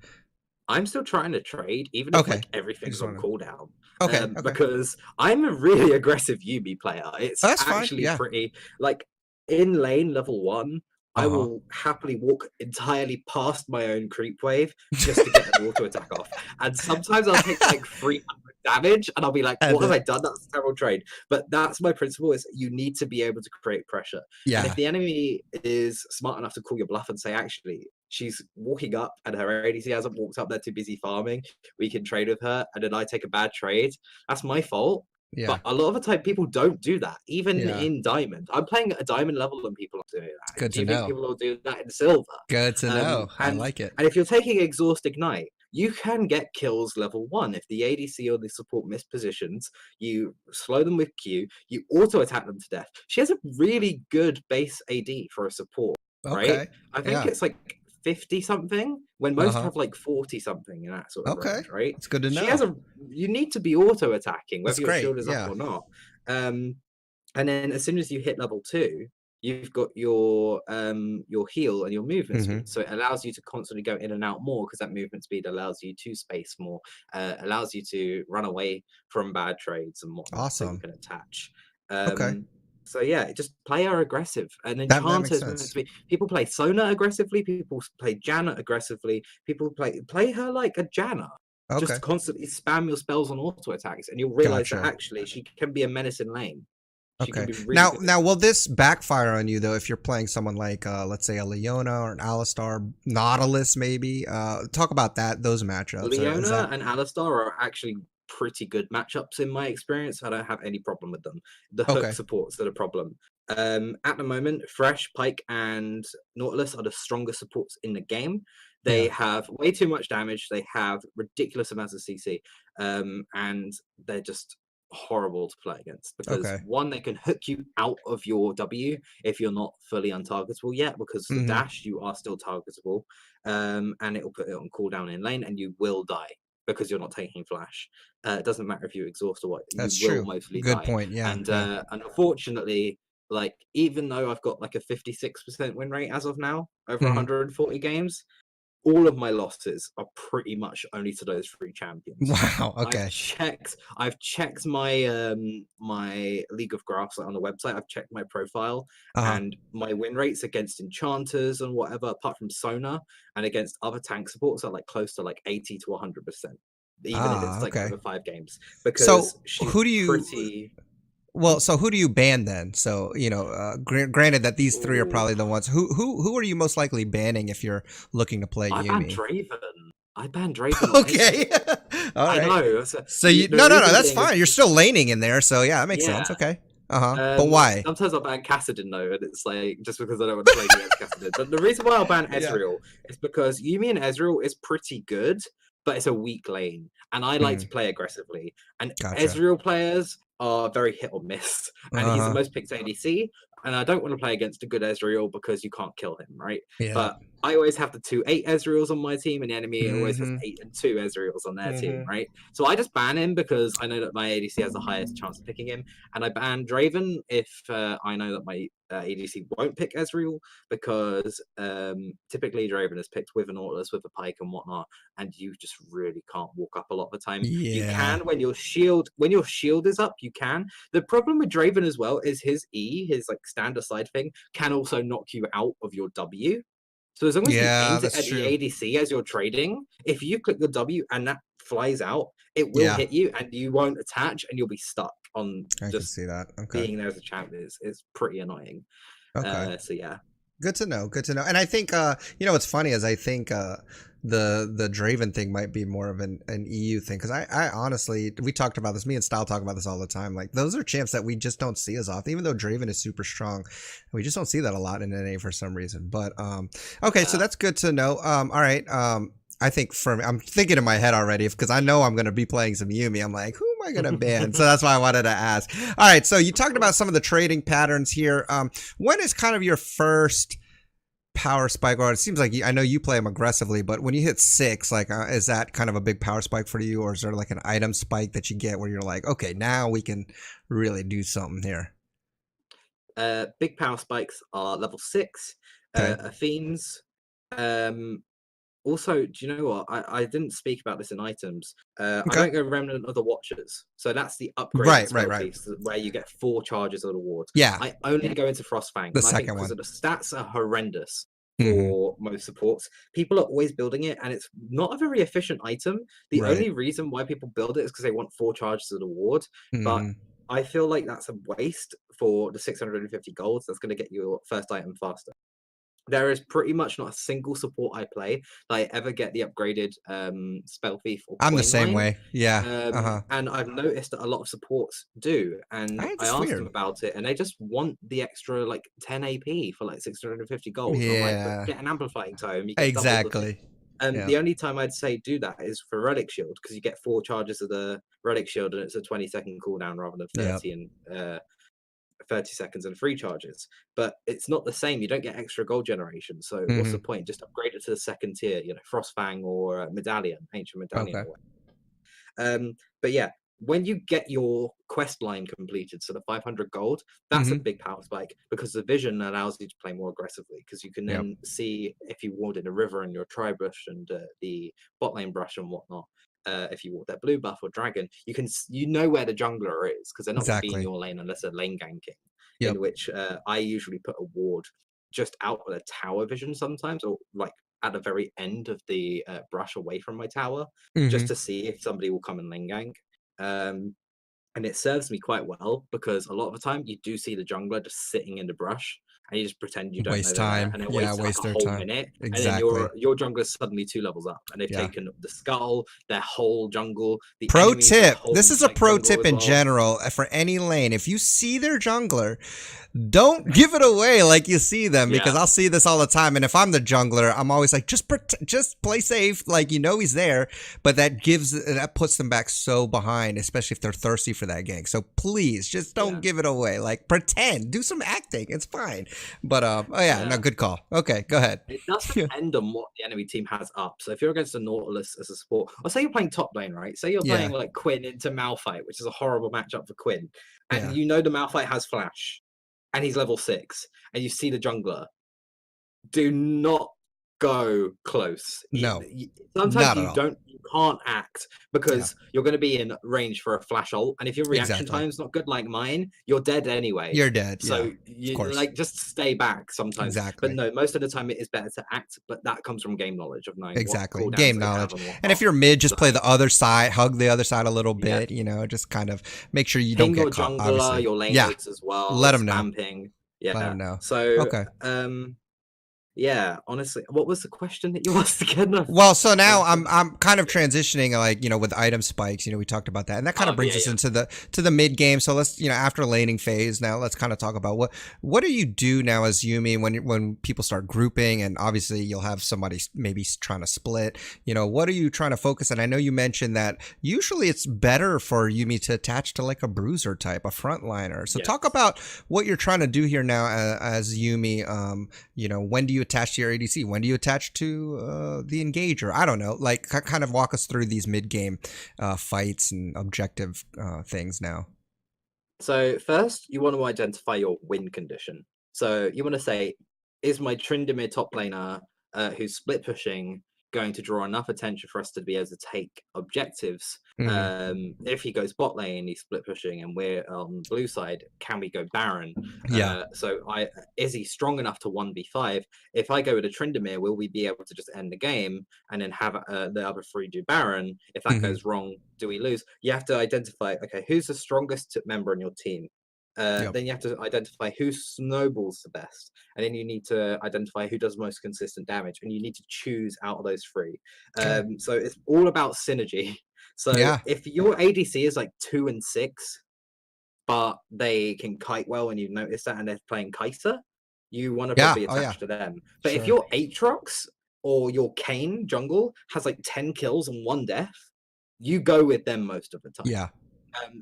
I'm still trying to trade, even if Okay. like I everything's just on want to. cooldown, Okay. Okay. because I'm a really aggressive Yuumi player. It's Oh, that's fine. actually Yeah. pretty like in lane level 1. I Uh-huh. will happily walk entirely past my own creep wave just to get an auto attack off. And sometimes I'll take like 300 damage and I'll be like, And what have I done? That's a terrible trade. But that's my principle, is you need to be able to create pressure. And if yeah. the enemy is smart enough to call your bluff and say, actually, she's walking up and her ADC hasn't walked up, they're too busy farming, we can trade with her, and then I take a bad trade, that's my fault. Yeah. But a lot of the time, people don't do that, even Yeah. in Diamond. I'm playing at a Diamond level and people are doing that. Good Do to you think know. people will do that in Silver? Good to know. I And like it. if you're taking Exhaust Ignite, you can get kills level 1. If the ADC or the support mispositions, you slow them with Q, you auto attack them to death. She has a really good base AD for a support, right? Okay. I think Yeah. it's like 50 something, when most Uh-huh. have like 40 something in that sort of Okay. range, right? It's good to She has know. you need to be auto attacking That's whether your great. shield is up Yeah. or not. Um, and then as soon as you hit level 2, you've got your heal and your movement Mm-hmm. speed, so it allows you to constantly go in and out more, because that movement speed allows you to space more, allows you to run away from bad trades and whatnot, so you Awesome. can attach. Okay. So yeah, just play her aggressive. And That makes Enchanter is meant sense. to be, people play Sona aggressively, people play Janna aggressively, people play her like a Janna. Okay. Just constantly spam your spells on auto attacks, and you'll realize that Gotcha. actually she can be a menace in lane. She can Okay. be really Now, good. now, will this backfire on you though if you're playing someone like, let's say, a Leona or an Alistar, Nautilus, maybe? Talk about that. Those matchups. Is Leona that and Alistar are actually pretty good matchups in my experience. I don't have any problem with them. The hook okay? supports are the problem. At the moment, Fresh, Pike, and Nautilus are the strongest supports in the game. They Yeah. have way too much damage. They have ridiculous amounts of CC, and they're just horrible to play against, because Okay. one, they can hook you out of your W if you're not fully untargetable yet, because the Mm-hmm. dash you are still targetable, and it will put it on cooldown in lane, and you will die because you're not taking flash. It doesn't matter if you exhaust or what, you That's will true. mostly Good die. point. Yeah. And Yeah. unfortunately, like, even though I've got like a 56% win rate as of now over Mm-hmm. 140 games, all of my losses are pretty much only to those 3 champions. Wow. I've Okay. checked my my League of Graphs on the website. I've checked my profile, Uh-huh. and my win rates against enchanters and whatever, apart from Sona, and against other tank supports, are like close to like 80 to 100%, even if it's like Okay. over 5 games, So because she's who do you? pretty. Well, so who do you ban then? So granted that these three are Ooh, probably the ones. Who are you most likely banning if you're looking to play I banned Yuumi? Draven. I banned Draven on Okay. Ezreal. All I right. know. So So you the no, reason that's being is fine. You're still laning in there, so yeah, that makes yeah. sense. Okay. Uh-huh. But why? Sometimes I'll ban Kassadin though, and it's like just because I don't want to play against Kassadin. But the reason why I'll ban Yeah. Ezreal is because Yuumi and Ezreal is pretty good, but it's a weak lane, and I like to play aggressively. And Gotcha. Ezreal players are very hit or miss, and he's the Uh-huh. most picked ADC. and I don't want to play against a good Ezreal because you can't kill him, right? Yeah. But I always have the 2-8 Ezreals on my team, and the enemy always has Mm-hmm. 8 and 2 Ezreals on their team, Mm-hmm. right? So I just ban him because I know that my ADC has the highest chance of picking him, and I ban Draven if I know that my ADC won't pick Ezreal, because typically Draven is picked with an Nautilus, with a Pike and whatnot, and you just really can't walk up a lot of the time. You Yeah. can when your shield is up, you can. The problem with Draven as well is his E, his like stand aside thing, can also knock you out of your W. So as long as you Yeah, aim that's at the true. ADC as you're trading, if you click the W and that flies out, it will Yeah. hit you and you won't attach and you'll be stuck on I can just see that. Okay. being there as a champ. Is pretty annoying. Okay. So yeah. Good to know. Good to know. And I think you know what's funny is I think the Draven thing might be more of an EU thing, because I honestly, we talked about this, me and Style talk about this all the time, like those are champs that we just don't see as often, even though Draven is super strong. We just don't see that a lot in NA for some reason. But okay, so that's good to know. All right. I think I'm thinking in my head already, because I know I'm going to be playing some Yuumi. I'm like, who am I going to ban? So that's why I wanted to ask. All right, so you talked about some of the trading patterns here. When is kind of your first power spike? Or it seems like I know you play them aggressively, but when you hit 6, like, is that kind of a big power spike for you, or is there like an item spike that you get where you're like, okay, now we can really do something here? Big power spikes are level 6, Okay. Athenes. Also, do you know what? I didn't speak about this in items. I Okay. don't go Remnant of the Watchers. So that's the upgraded Right. spell piece where you get 4 charges of the ward. Yeah. I only go into Frostfang. The And I think second because one. of the stats are horrendous Mm-hmm. for most supports, people are always building it, and it's not a very efficient item. The Right. only reason why people build it is because they want 4 charges of the ward. But Mm-hmm. I feel like that's a waste for the 650 golds. That's going to get your first item faster. There is pretty much not a single support I play that I ever get the upgraded spell thief or I'm the coin same line. way. Yeah. Uh-huh. And I've noticed that a lot of supports do. And I That's asked them weird. about it, and they just want the extra like 10 AP for like 650 gold. And I'm like, but Yeah. get an amplifying tome, you get double the thing. Exactly. Yeah. The only time I'd say do that is for Relic Shield, because you get 4 charges of the Relic Shield, and it's a 20-second cooldown rather than 30 and 30 seconds and 3 charges. But it's not the same. You don't get extra gold generation. So what's the point? Just upgrade it to the second tier, Frostfang or Medallion, Ancient Medallion. Okay. But yeah, when you get your quest line completed, so the 500 gold, that's a big power spike, because the vision allows you to play more aggressively, because you can then see if you ward in a river and your tri brush and the bot lane brush and whatnot. If you ward their blue buff or dragon, you know where the jungler is, because they're not going to be in your lane unless they're lane ganking. Yep. In which I usually put a ward just out of the tower vision sometimes, or like at the very end of the brush away from my tower, just to see if somebody will come and lane gank. And it serves me quite well, because a lot of the time you do see the jungler just sitting in the brush, and you just pretend you don't Waste know they're time. there, and it Yeah, wastes waste like their a whole time. minute, Exactly. and then your jungler's suddenly 2 levels up, and they've taken the skull, their whole jungle. The Pro enemy's tip. whole, This is a like, pro jungle tip as in well. general for any lane. If you see their jungler, don't give it away like you see them, because I'll see this all the time. And if I'm the jungler, I'm always like, just play safe, like he's there. But that puts them back so behind, especially if they're thirsty for that gank. So please, just don't give it away. Like, pretend, do some acting. It's fine. But no, good call. Okay, go ahead. It does depend on what the enemy team has up. So if you're against a Nautilus as a support, or say you're playing top lane, right? Say you're playing like Quinn into Malphite, which is a horrible matchup for Quinn, and you know the Malphite has flash, and he's level 6, and you see the jungler. Do not go close. No, sometimes you can't act, because you're going to be in range for a flash ult, and if your reaction time's not good like mine, you're dead anyway. You're dead. So you like just stay back sometimes. Exactly. But no, most of the time it is better to act, but that comes from game knowledge of knowing exactly what game knowledge. And if you're mid, just play the other side, hug the other side a little bit. Just kind of make sure you don't get caught. Jungler, obviously, your lane mates as well. Let them know. Spamping. Yeah. Let them know. So okay. Yeah, honestly, what was the question that you asked again? Well, so now I've I'm kind of transitioning, like, with item spikes. We talked about that, and that kind of brings yeah, us yeah. into the mid game. So let's, after laning phase, now let's kind of talk about what do you do now as Yuumi when people start grouping, and obviously you'll have somebody maybe trying to split. What are you trying to focus on? I know you mentioned that usually it's better for Yuumi to attach to like a bruiser type, a frontliner. So talk Yes. about what you're trying to do here now as Yuumi. When do you attach to your ADC? When do you attach to the engager? I don't know. Like, kind of walk us through these mid-game fights and objective things now. So first, you want to identify your win condition. So you want to say, is my Tryndamere top laner who's split pushing going to draw enough attention for us to be able to take objectives? Hmm. If he goes bot lane, he's split pushing, and we're on blue side, can we go Baron? Yeah. Is he strong enough to 1v5? If I go with a Tryndamere, will we be able to just end the game and then have the other three do Baron? If that Hmm. goes wrong, do we lose? You have to identify, okay, who's the strongest member on your team? Yep. Then you have to identify who snowballs the best, and then you need to identify who does most consistent damage, and you need to choose out of those three. Okay. So it's all about synergy. So Yeah. if your ADC is like 2 and 6, but they can kite well, and you've noticed that, and they're playing Kai'Sa, you want to Yeah. probably Oh yeah. attach to them. But if Sure. your Aatrox or your Kane jungle has like 10 kills and 1 death, you go with them most of the time. Yeah.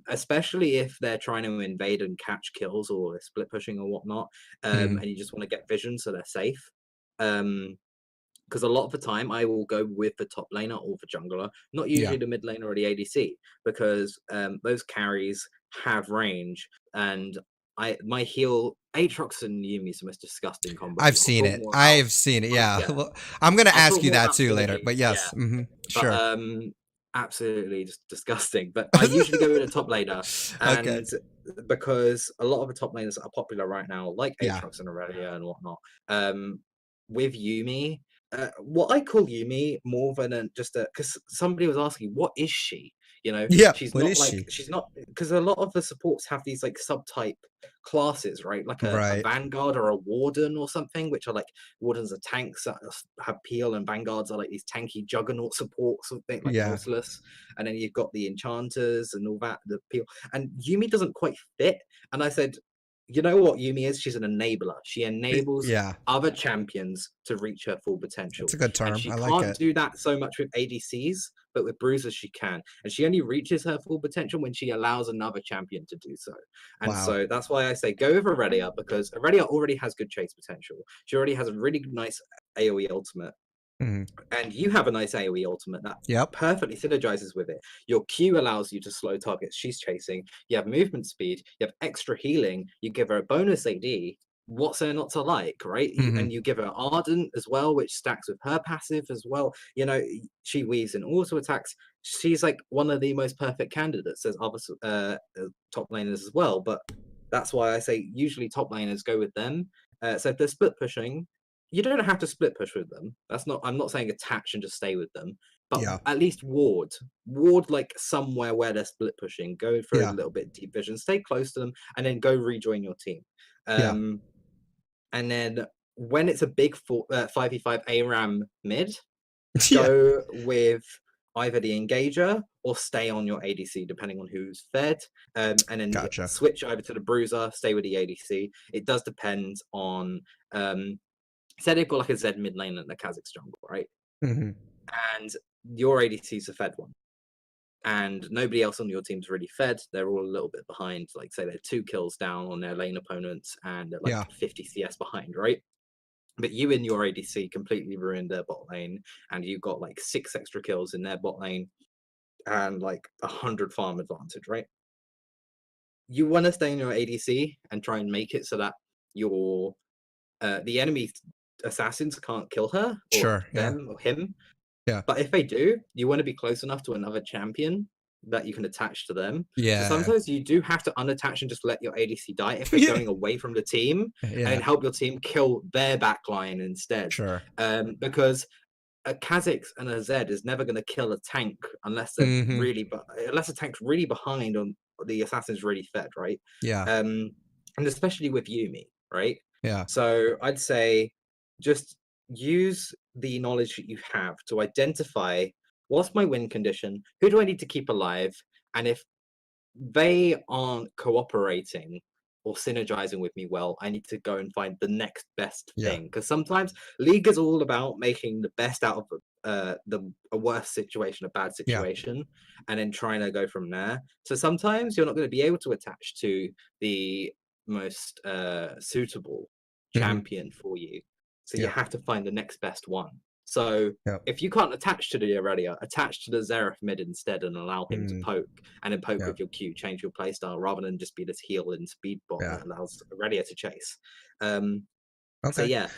Especially if they're trying to invade and catch kills or they're split pushing or whatnot, Hmm. and you just want to get vision so they're safe. Because a lot of the time I will go with the top laner or the jungler, not Yeah. usually the mid laner or the ADC, because those carries have range, and my heal Aatrox and Yuumi is the most disgusting combo. I've I'll seen talk it. more about I've seen it. Yeah. yeah, Well, I'm gonna I'll ask talk you more that about too later. synergy. But Yeah, yes. but Sure. absolutely just disgusting. But I usually go with a top laner, Okay. and because a lot of the top laners that are popular right now, like Yeah. Aatrox and Aurelia and whatnot, um, with Yuumi, what I call Yuumi more than just a, because somebody was asking, what is she? Yeah. She's What not is like, she? she's not, because a lot of the supports have these like subtype classes, right? Like a Right. Vanguard or a Warden or something, which are like, Wardens are tanks that have peel, and Vanguards are like these tanky juggernaut supports, something like Yeah. Nautilus. And then you've got the enchanters and all that, the peel. And Yuumi doesn't quite fit. And I said, you know what Yuumi is? She's an enabler. She enables Yeah. other champions to reach her full potential. That's a good And term. she I like can't it. do that so much with ADCs, but with bruisers she can. And she only reaches her full potential when she allows another champion to do so. And Wow. so that's why I say go with Aurelia, because Aurelia already has good chase potential. She already has a really nice AoE ultimate, Hmm. and you have a nice AoE ultimate that Yep. perfectly synergizes with it. Your Q allows you to slow targets she's chasing. You have movement speed. You have extra healing. You give her a bonus AD. What's there not to like, right? Hmm. And you give her Ardent as well, which stacks with her passive as well. She weaves in auto attacks. She's like one of the most perfect candidates. There's other top laners as well, but that's why I say usually top laners go with them. So if they're split pushing, you don't have to split push with them. I'm not saying attach and just stay with them, but Yeah. at least ward like somewhere where they're split pushing, go for a Yeah. little bit deep vision, stay close to them, and then go rejoin your team. Yeah. um and then when it's a big 5v5 ARAM mid, Yeah. go with either the engager or stay on your ADC depending on who's fed, and then Gotcha. switch over to the bruiser, stay with the ADC. It does depend on, say they've got like a Z mid lane and a Kha'Zix jungle, right? Hmm. And your ADC is a fed one, and nobody else on your team's really fed. They're all a little bit behind. Like say they're 2 kills down on their lane opponents, and they're like Yeah. 50 CS behind, right? But you in your ADC completely ruined their bot lane, and you got like 6 extra kills in their bot lane, and like 100 farm advantage, right? You want to stay in your ADC and try and make it so that your the enemy assassins can't kill her or Sure. Yeah. them or him. Yeah. But if they do, you want to be close enough to another champion that you can attach to them. So Yeah. sometimes you do have to unattach and just let your ADC die if they're Yeah. going away from the team, and Yeah. then help your team kill their backline instead. Sure. Because a Kha'Zix and a Zed is never going to kill a tank unless Hmm. unless a tank's really behind on the assassin's really fed, right? Yeah. And especially with Yuumi, right? Yeah. So I'd say just use the knowledge that you have to identify what's my win condition, who do I need to keep alive, and if they aren't cooperating or synergizing with me well, I need to go and find the next best Yeah. thing. Because sometimes League is all about making the best out of a worst situation, a bad Yeah. situation, and then trying to go from there. So sometimes you're not going to be able to attach to the most suitable Hmm. champion for you. So you Yeah. have to find the next best one. So Yeah. if you can't attach to the Aurelia, attach to the Xerath mid instead and allow him to Mm, poke, and then poke yeah. with your Q, change your playstyle rather than just be this heal and speed bot Yeah. that allows Aurelia to chase. Um, so Okay. yeah,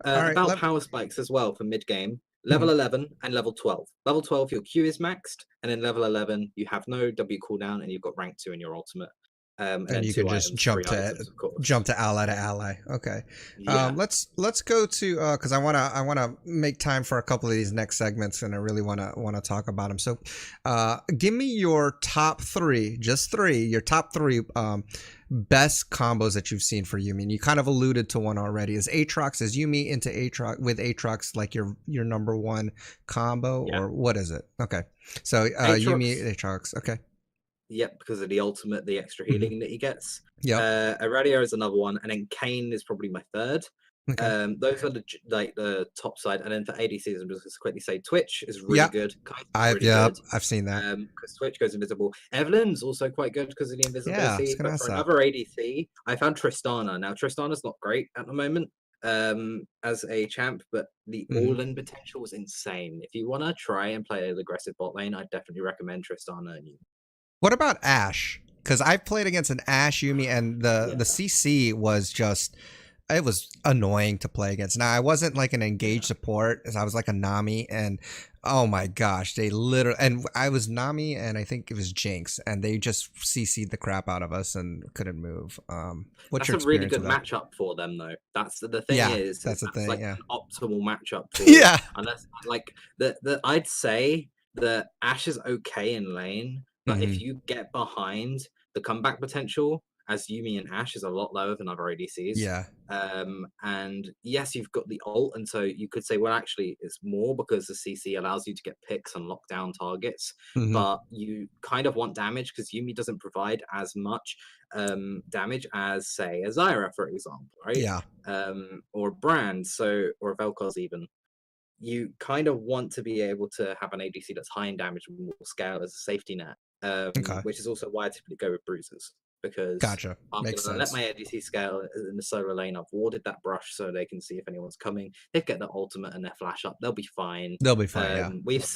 All right. about power spikes as well for mid game. Hmm. Level 11 and level 12. Level 12, your Q is maxed, and then level 11, you have no W cooldown, and you've got rank 2 in your ultimate. And And then you can two just items, three items, of course. jump to ally. Okay. Yeah, Let's go to because I wanna make time for a couple of these next segments, and I really wanna talk about them. So, give me your top three, just three, your top three best combos that you've seen for Yuumi. And you kind of alluded to one already. Is Yuumi into Aatrox like your number one combo, yeah. or what is it? Okay. So Yuumi Aatrox, Aatrox. Okay. yep, because of the ultimate, the extra Hmm. healing that he gets. Yep. Aurelia is another one, and then Kane is probably my third. Okay. Those are the top side, and then for ADCs, I'm just going to quickly say Twitch is really Yep. good. Kai's really good. I've seen that. Because Twitch goes invisible. Evelyn's also quite good because of the Yeah, I was invisibility. gonna But ask for that. another ADC, I found Tristana. Now Tristana's not great at the moment as a champ, but the Hmm. all-in potential is insane. If you want to try and play an aggressive bot lane, I definitely recommend Tristana and you. What about Ashe? Because I've played against an Ashe Yuumi, and the Yeah, CC was just it was annoying to play against. Now I wasn't like an engaged yeah. support, as I was like a Nami, and oh my gosh, they literally and I was Nami, and I think it was Jinx, and they just CC'd the crap out of us and couldn't move. What's That's your a really experience good with that? matchup for them, though. That's the thing Yeah, is that's the that's thing. like Yeah, an optimal matchup for yeah. unless like the I'd say that Ash is okay in lane, but Hmm. if you get behind, the comeback potential as Yuumi and Ash is a lot lower than other ADCs. Yeah. And yes, you've got the ult, and so you could say, well, actually, it's more because the CC allows you to get picks and lock down targets, Hmm. but you kind of want damage because Yuumi doesn't provide as much damage as, say, a Zyra, for example, right? Yeah. Or a Brand, so or a Vel'Koz even. You kind of want to be able to have an ADC that's high in damage and will scale as a safety net, Okay. which is also why I typically go with bruisers because Gotcha. I'm Makes going to let sense. my ADC scale in the solo lane. I've warded that brush so they can see if anyone's coming. They get their ultimate and their flash up. They'll be fine. They'll be fine. Yeah.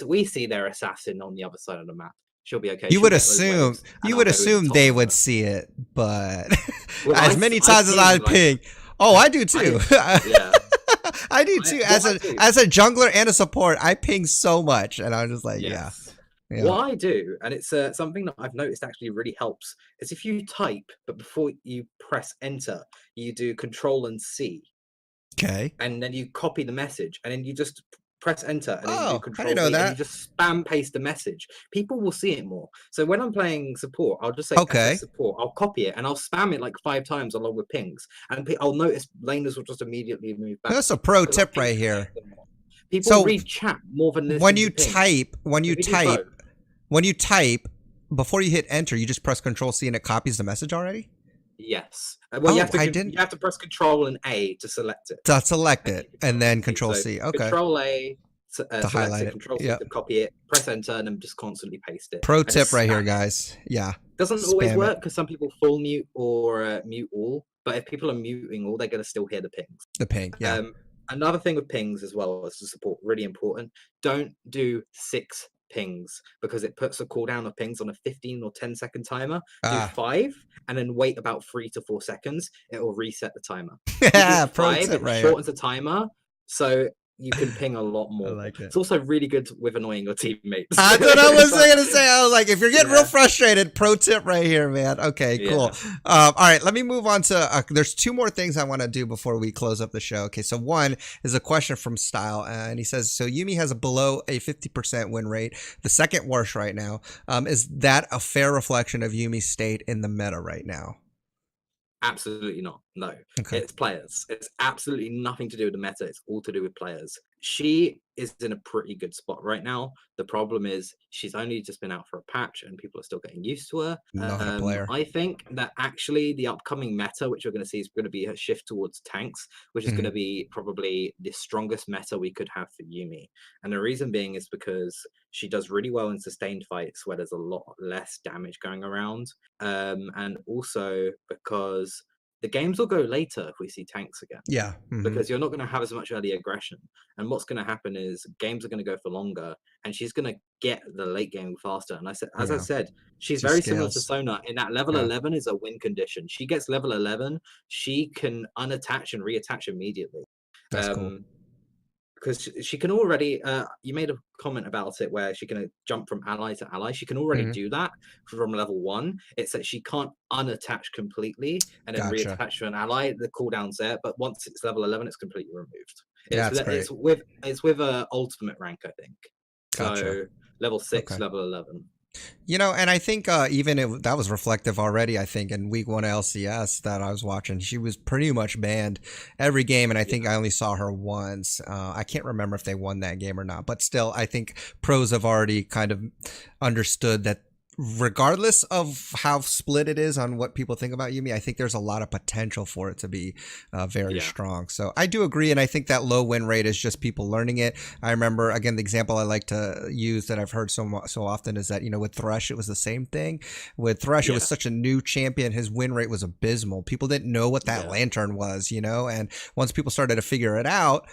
We see their assassin on the other side of the map. She'll be okay. You She'll would get those assume waves, and I'll go in the top they with would her. see it, but Well, as many I times as I ping like ping, oh, I do I too. yeah. I do too. What I do As a jungler and a support, I ping so much, and I'm just like, yeah, Yes. yeah. What I do, and it's something that I've noticed actually really helps, is if you type, but before you press enter, you do Control and C, Okay. and then you copy the message, and then you just press enter, and then you do Oh, I didn't Control know V, and you that. just spam paste the message. People will see it more. So when I'm playing support, I'll just say Okay. SS support, I'll copy it, and I'll spam it like 5 times along with pings, and I'll notice laners will just immediately move back That's a pro because I've tip ping right protect here. them more. People So read chat more than listen to ping. So we do both. when you type, before you hit enter, you just press Control C and it copies the message already. Yes. Well, Oh, I you didn't. have to press Control and A to select it, To select and then it and Control then C. Control So C. Okay. Control A To selects highlight it, it. Control C Yep. to copy it, press Enter, and then just constantly paste it. Pro And tip just right here, spam it. guys. Yeah. Doesn't always Spam it. work because some people full mute or mute all. But if people are muting all, they're going to still hear the pings. The ping. Yeah. Another thing with pings as well as the support, really important. Don't do 6 pings because it puts a cooldown of pings on a 15 or 10-second timer. Do Ah. 5 and then wait about 3 to 4 seconds. It will reset the timer. If you do Pro 5, tip it right here. shortens the timer, so you can ping a lot I more. like it. It's also really good with annoying your teammates. That's what I was gonna say. I was like, if you're getting real Yeah. frustrated, pro tip right here, man. Okay, cool. Yeah. All right, let me move on to. There's 2 more things I want to do before we close up the show. Okay, so one is a question from Style, and he says, "So Yuumi has a below a 50% win rate, the second worst right now. Is that a fair reflection of Yumi's state in the meta right now?" Absolutely not. No, Okay. it's players. It's absolutely nothing to do with the meta. It's all to do with players. She is in a pretty good spot right now. The problem is she's only just been out for a patch and people are still getting used to her. Not a player. I think that actually the upcoming meta, which we're going to see, is going to be a shift towards tanks, which is going Hmm. to be probably the strongest meta we could have for Yuumi. And the reason being is because she does really well in sustained fights where there's a lot less damage going around. And also because the games will go later if we see tanks again, Yeah. Hmm. because you're not going to have as much early aggression. And what's going to happen is games are going to go for longer, and she's going to get the late game faster. And as I Yeah. said, she's Just very similar to scales. Sona in that level Yeah. 11 is a win condition. She gets level 11, she can unattach and reattach immediately. That's cool. Because she can already you made a comment about it where she can jump from ally to ally. She can already Hmm. do that from level 1. It's that she can't unattach completely and then Gotcha. reattach to an ally. The cooldown's there, but once it's level 11 it's completely removed. Yeah, it's that's great. it's with a ultimate rank, I think. Gotcha. So level 6, Okay. level 11. And I think even if that was reflective already, I think in week one LCS that I was watching, she was pretty much banned every game. And I think Yeah. I only saw her once. I can't remember if they won that game or not, but still, I think pros have already kind of understood that regardless of how split it is on what people think about Yuumi, I think there's a lot of potential for it to be very Yeah. strong. So I do agree. And I think that low win rate is just people learning it. I remember, again, the example I like to use that I've heard so often is that, with Thresh, it was the same thing. With Thresh, it was Yeah. such a new champion. His win rate was abysmal. People didn't know what that Yeah. lantern was, and once people started to figure it out,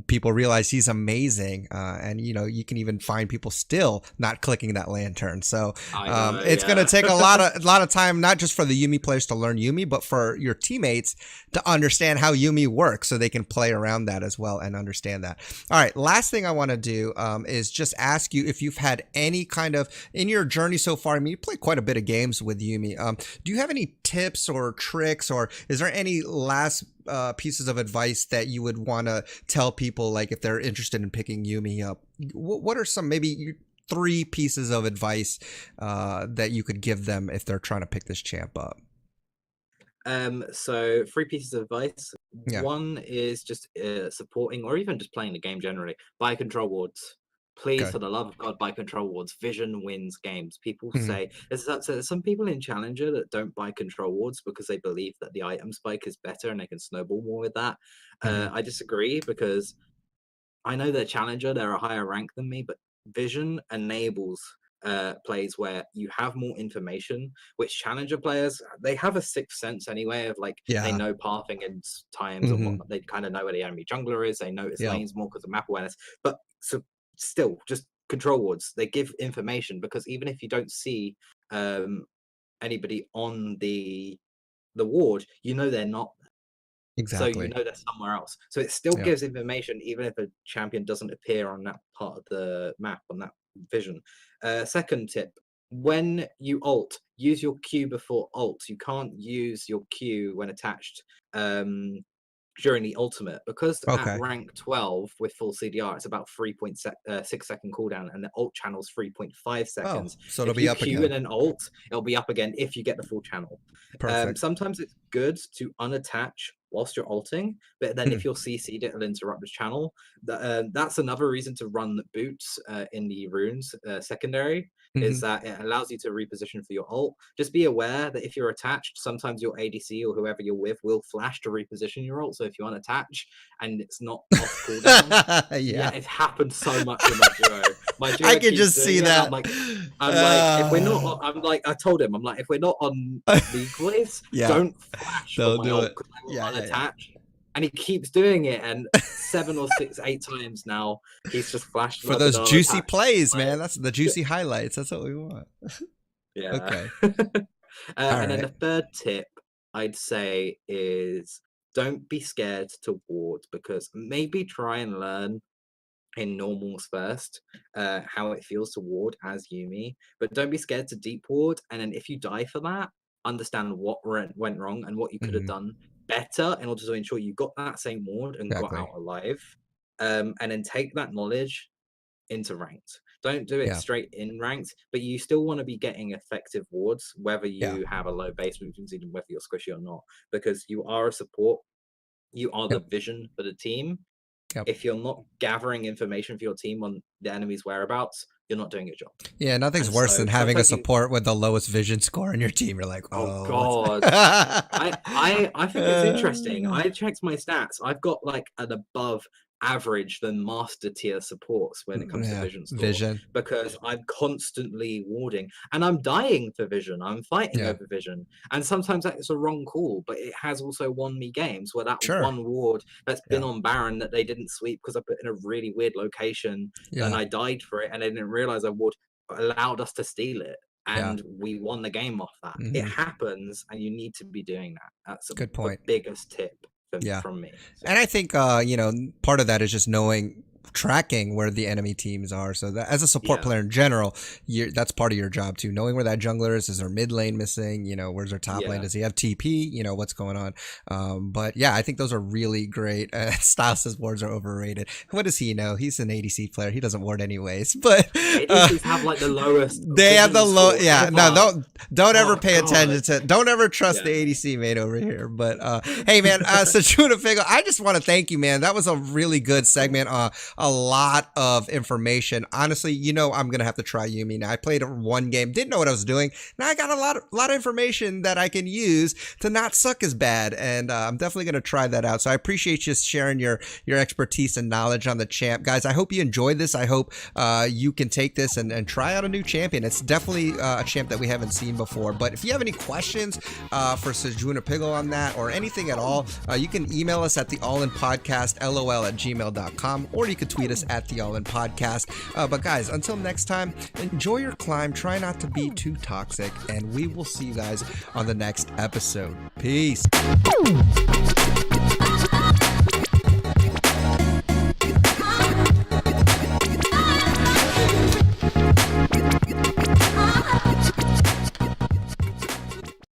people realize he's amazing, and you can even find people still not clicking that lantern. So I know, it's going to yeah. take a lot of time, not just for the Yuumi players to learn Yuumi, but for your teammates to understand how Yuumi works, so they can play around that as well and understand that. All right, last thing I want to do is just ask you if you've had any kind of in your journey so far. I mean, you played quite a bit of games with Yuumi. Do you have any tips or tricks, or is there any last pieces of advice that you would want to tell people, like if they're interested in picking Yuumi up? What are some maybe 3 pieces of advice that you could give them if they're trying to pick this champ up? So 3 pieces of advice. Yeah. One is just supporting or even just playing the game generally. Buy control wards. Please, Okay. for the love of God, buy control wards. Vision wins games. People Hmm. say there's some people in Challenger that don't buy control wards because they believe that the item spike is better and they can snowball more with that. Hmm. I disagree because I know they're Challenger, they're a higher rank than me, but Vision enables plays where you have more information, which Challenger players, they have a sixth sense anyway of like, they Yeah. know pathing and times and Hmm. whatnot. They kind of know where the enemy jungler is, they notice Yep. lanes more because of map awareness. But so still, just control wards, they give information because even if you don't see um, anybody on the ward, you know they're not, so you Exactly. know they're somewhere else. So it still Yep. gives information even if a champion doesn't appear on that part of the map, on that vision. Second tip, when you ult, use your Q before ult. You can't use your Q when attached during the ultimate, because at Okay. rank 12 with full CDR, it's about 3.6 second cooldown, and the ult channel's 3.5 Oh, seconds. so it'll If be you up Q in again. an ult, it'll be up again if you get the full channel. Perfect. Sometimes it's good to unattach whilst you're ulting, but then Hmm. if you're CC'd, it'll interrupt the channel. That's another reason to run boots in the runes secondary, is Hmm. that it allows you to reposition for your ult. Just be aware that if you're attached, sometimes your ADC or whoever you're with will flash to reposition your ult. So if you unattach and it's not off cooldown, Yeah. yeah, it's happened so much with my duo. My I duo can keeps just doing see it. that. I'm like, if we're not, I'm like, I told him, I'm like, if we're not on League Voice, Yeah, don't flash for they'll my do ult it. because I will Yeah, yeah, unattach. And he keeps doing it, and 7 or 6, 8 times now, he's just flashed for and I've those been juicy unattached. plays, Like, man. That's the juicy highlights. That's what we want. yeah. Okay. All And then right. the third tip I'd say is don't be scared to ward, because maybe try and learn in normals first, how it feels to ward as Yuumi, but don't be scared to deep ward. And then if you die for that, understand what went wrong and what you could have Hmm. done better in order to ensure you got that same ward and got Exactly. out alive. And then take that knowledge into ranked. Don't do it Yeah. straight in ranked, but you still want to be getting effective wards, whether Yeah. you have a low base move, whether you're squishy or not, because you are a support. You are the Yep. vision for the team. Yep. If you're not gathering information for your team on the enemy's whereabouts, you're not doing your job. Yeah, nothing's And worse so than having a sometimes you, support with the lowest vision score in your team. You're like, oh oh, God, I think it's interesting. I checked my stats. I've got like an above average than master tier supports when it comes to yeah, vision score, vision. because I'm constantly warding and I'm dying for vision. I'm fighting Yeah, over vision, and sometimes that's a wrong call, but it has also won me games where that sure. one ward that's been Yeah, on Baron that they didn't sweep because I put in a really weird location, and yeah, I died for it, and I didn't realize I ward allowed us to steal it, yeah. and we won the game off that. It Hmm. happens, and you need to be doing that. That's Good the point. biggest tip Yeah. from me. So, And I think, part of that is just knowing, tracking where the enemy teams are. So that as a support yeah, player in general, that's part of your job too. Knowing where that jungler is there mid lane missing? Where's their top lane? yeah. Does he have TP? What's going on? But yeah, I think those are really great. Style says wards are overrated. What does he know? He's an ADC player. He doesn't ward anyways. But ADCs have like the lowest. they have the vision low. score Yeah, ever. no, don't ever Oh, pay God. attention to. Don't ever trust Yeah. the ADC mate over here. But hey, man, Sejuna Figo, I just want to thank you, man. That was a really good segment. A lot of information. Honestly, I'm gonna have to try Yuumi now. I played one game, didn't know what I was doing. Now I got a lot of information that I can use to not suck as bad, and I'm definitely gonna try that out. So I appreciate you sharing your expertise and knowledge on the champ, guys. I hope you enjoyed this. I hope you can take this and try out a new champion. It's definitely a champ that we haven't seen before. But if you have any questions for Sejuna Pigo on that or anything at all, you can email us at theallinpodcast@gmail.com, or you could tweet us at the All In Podcast. But guys, until next time, enjoy your climb. Try not to be too toxic, and we will see you guys on the next episode. Peace.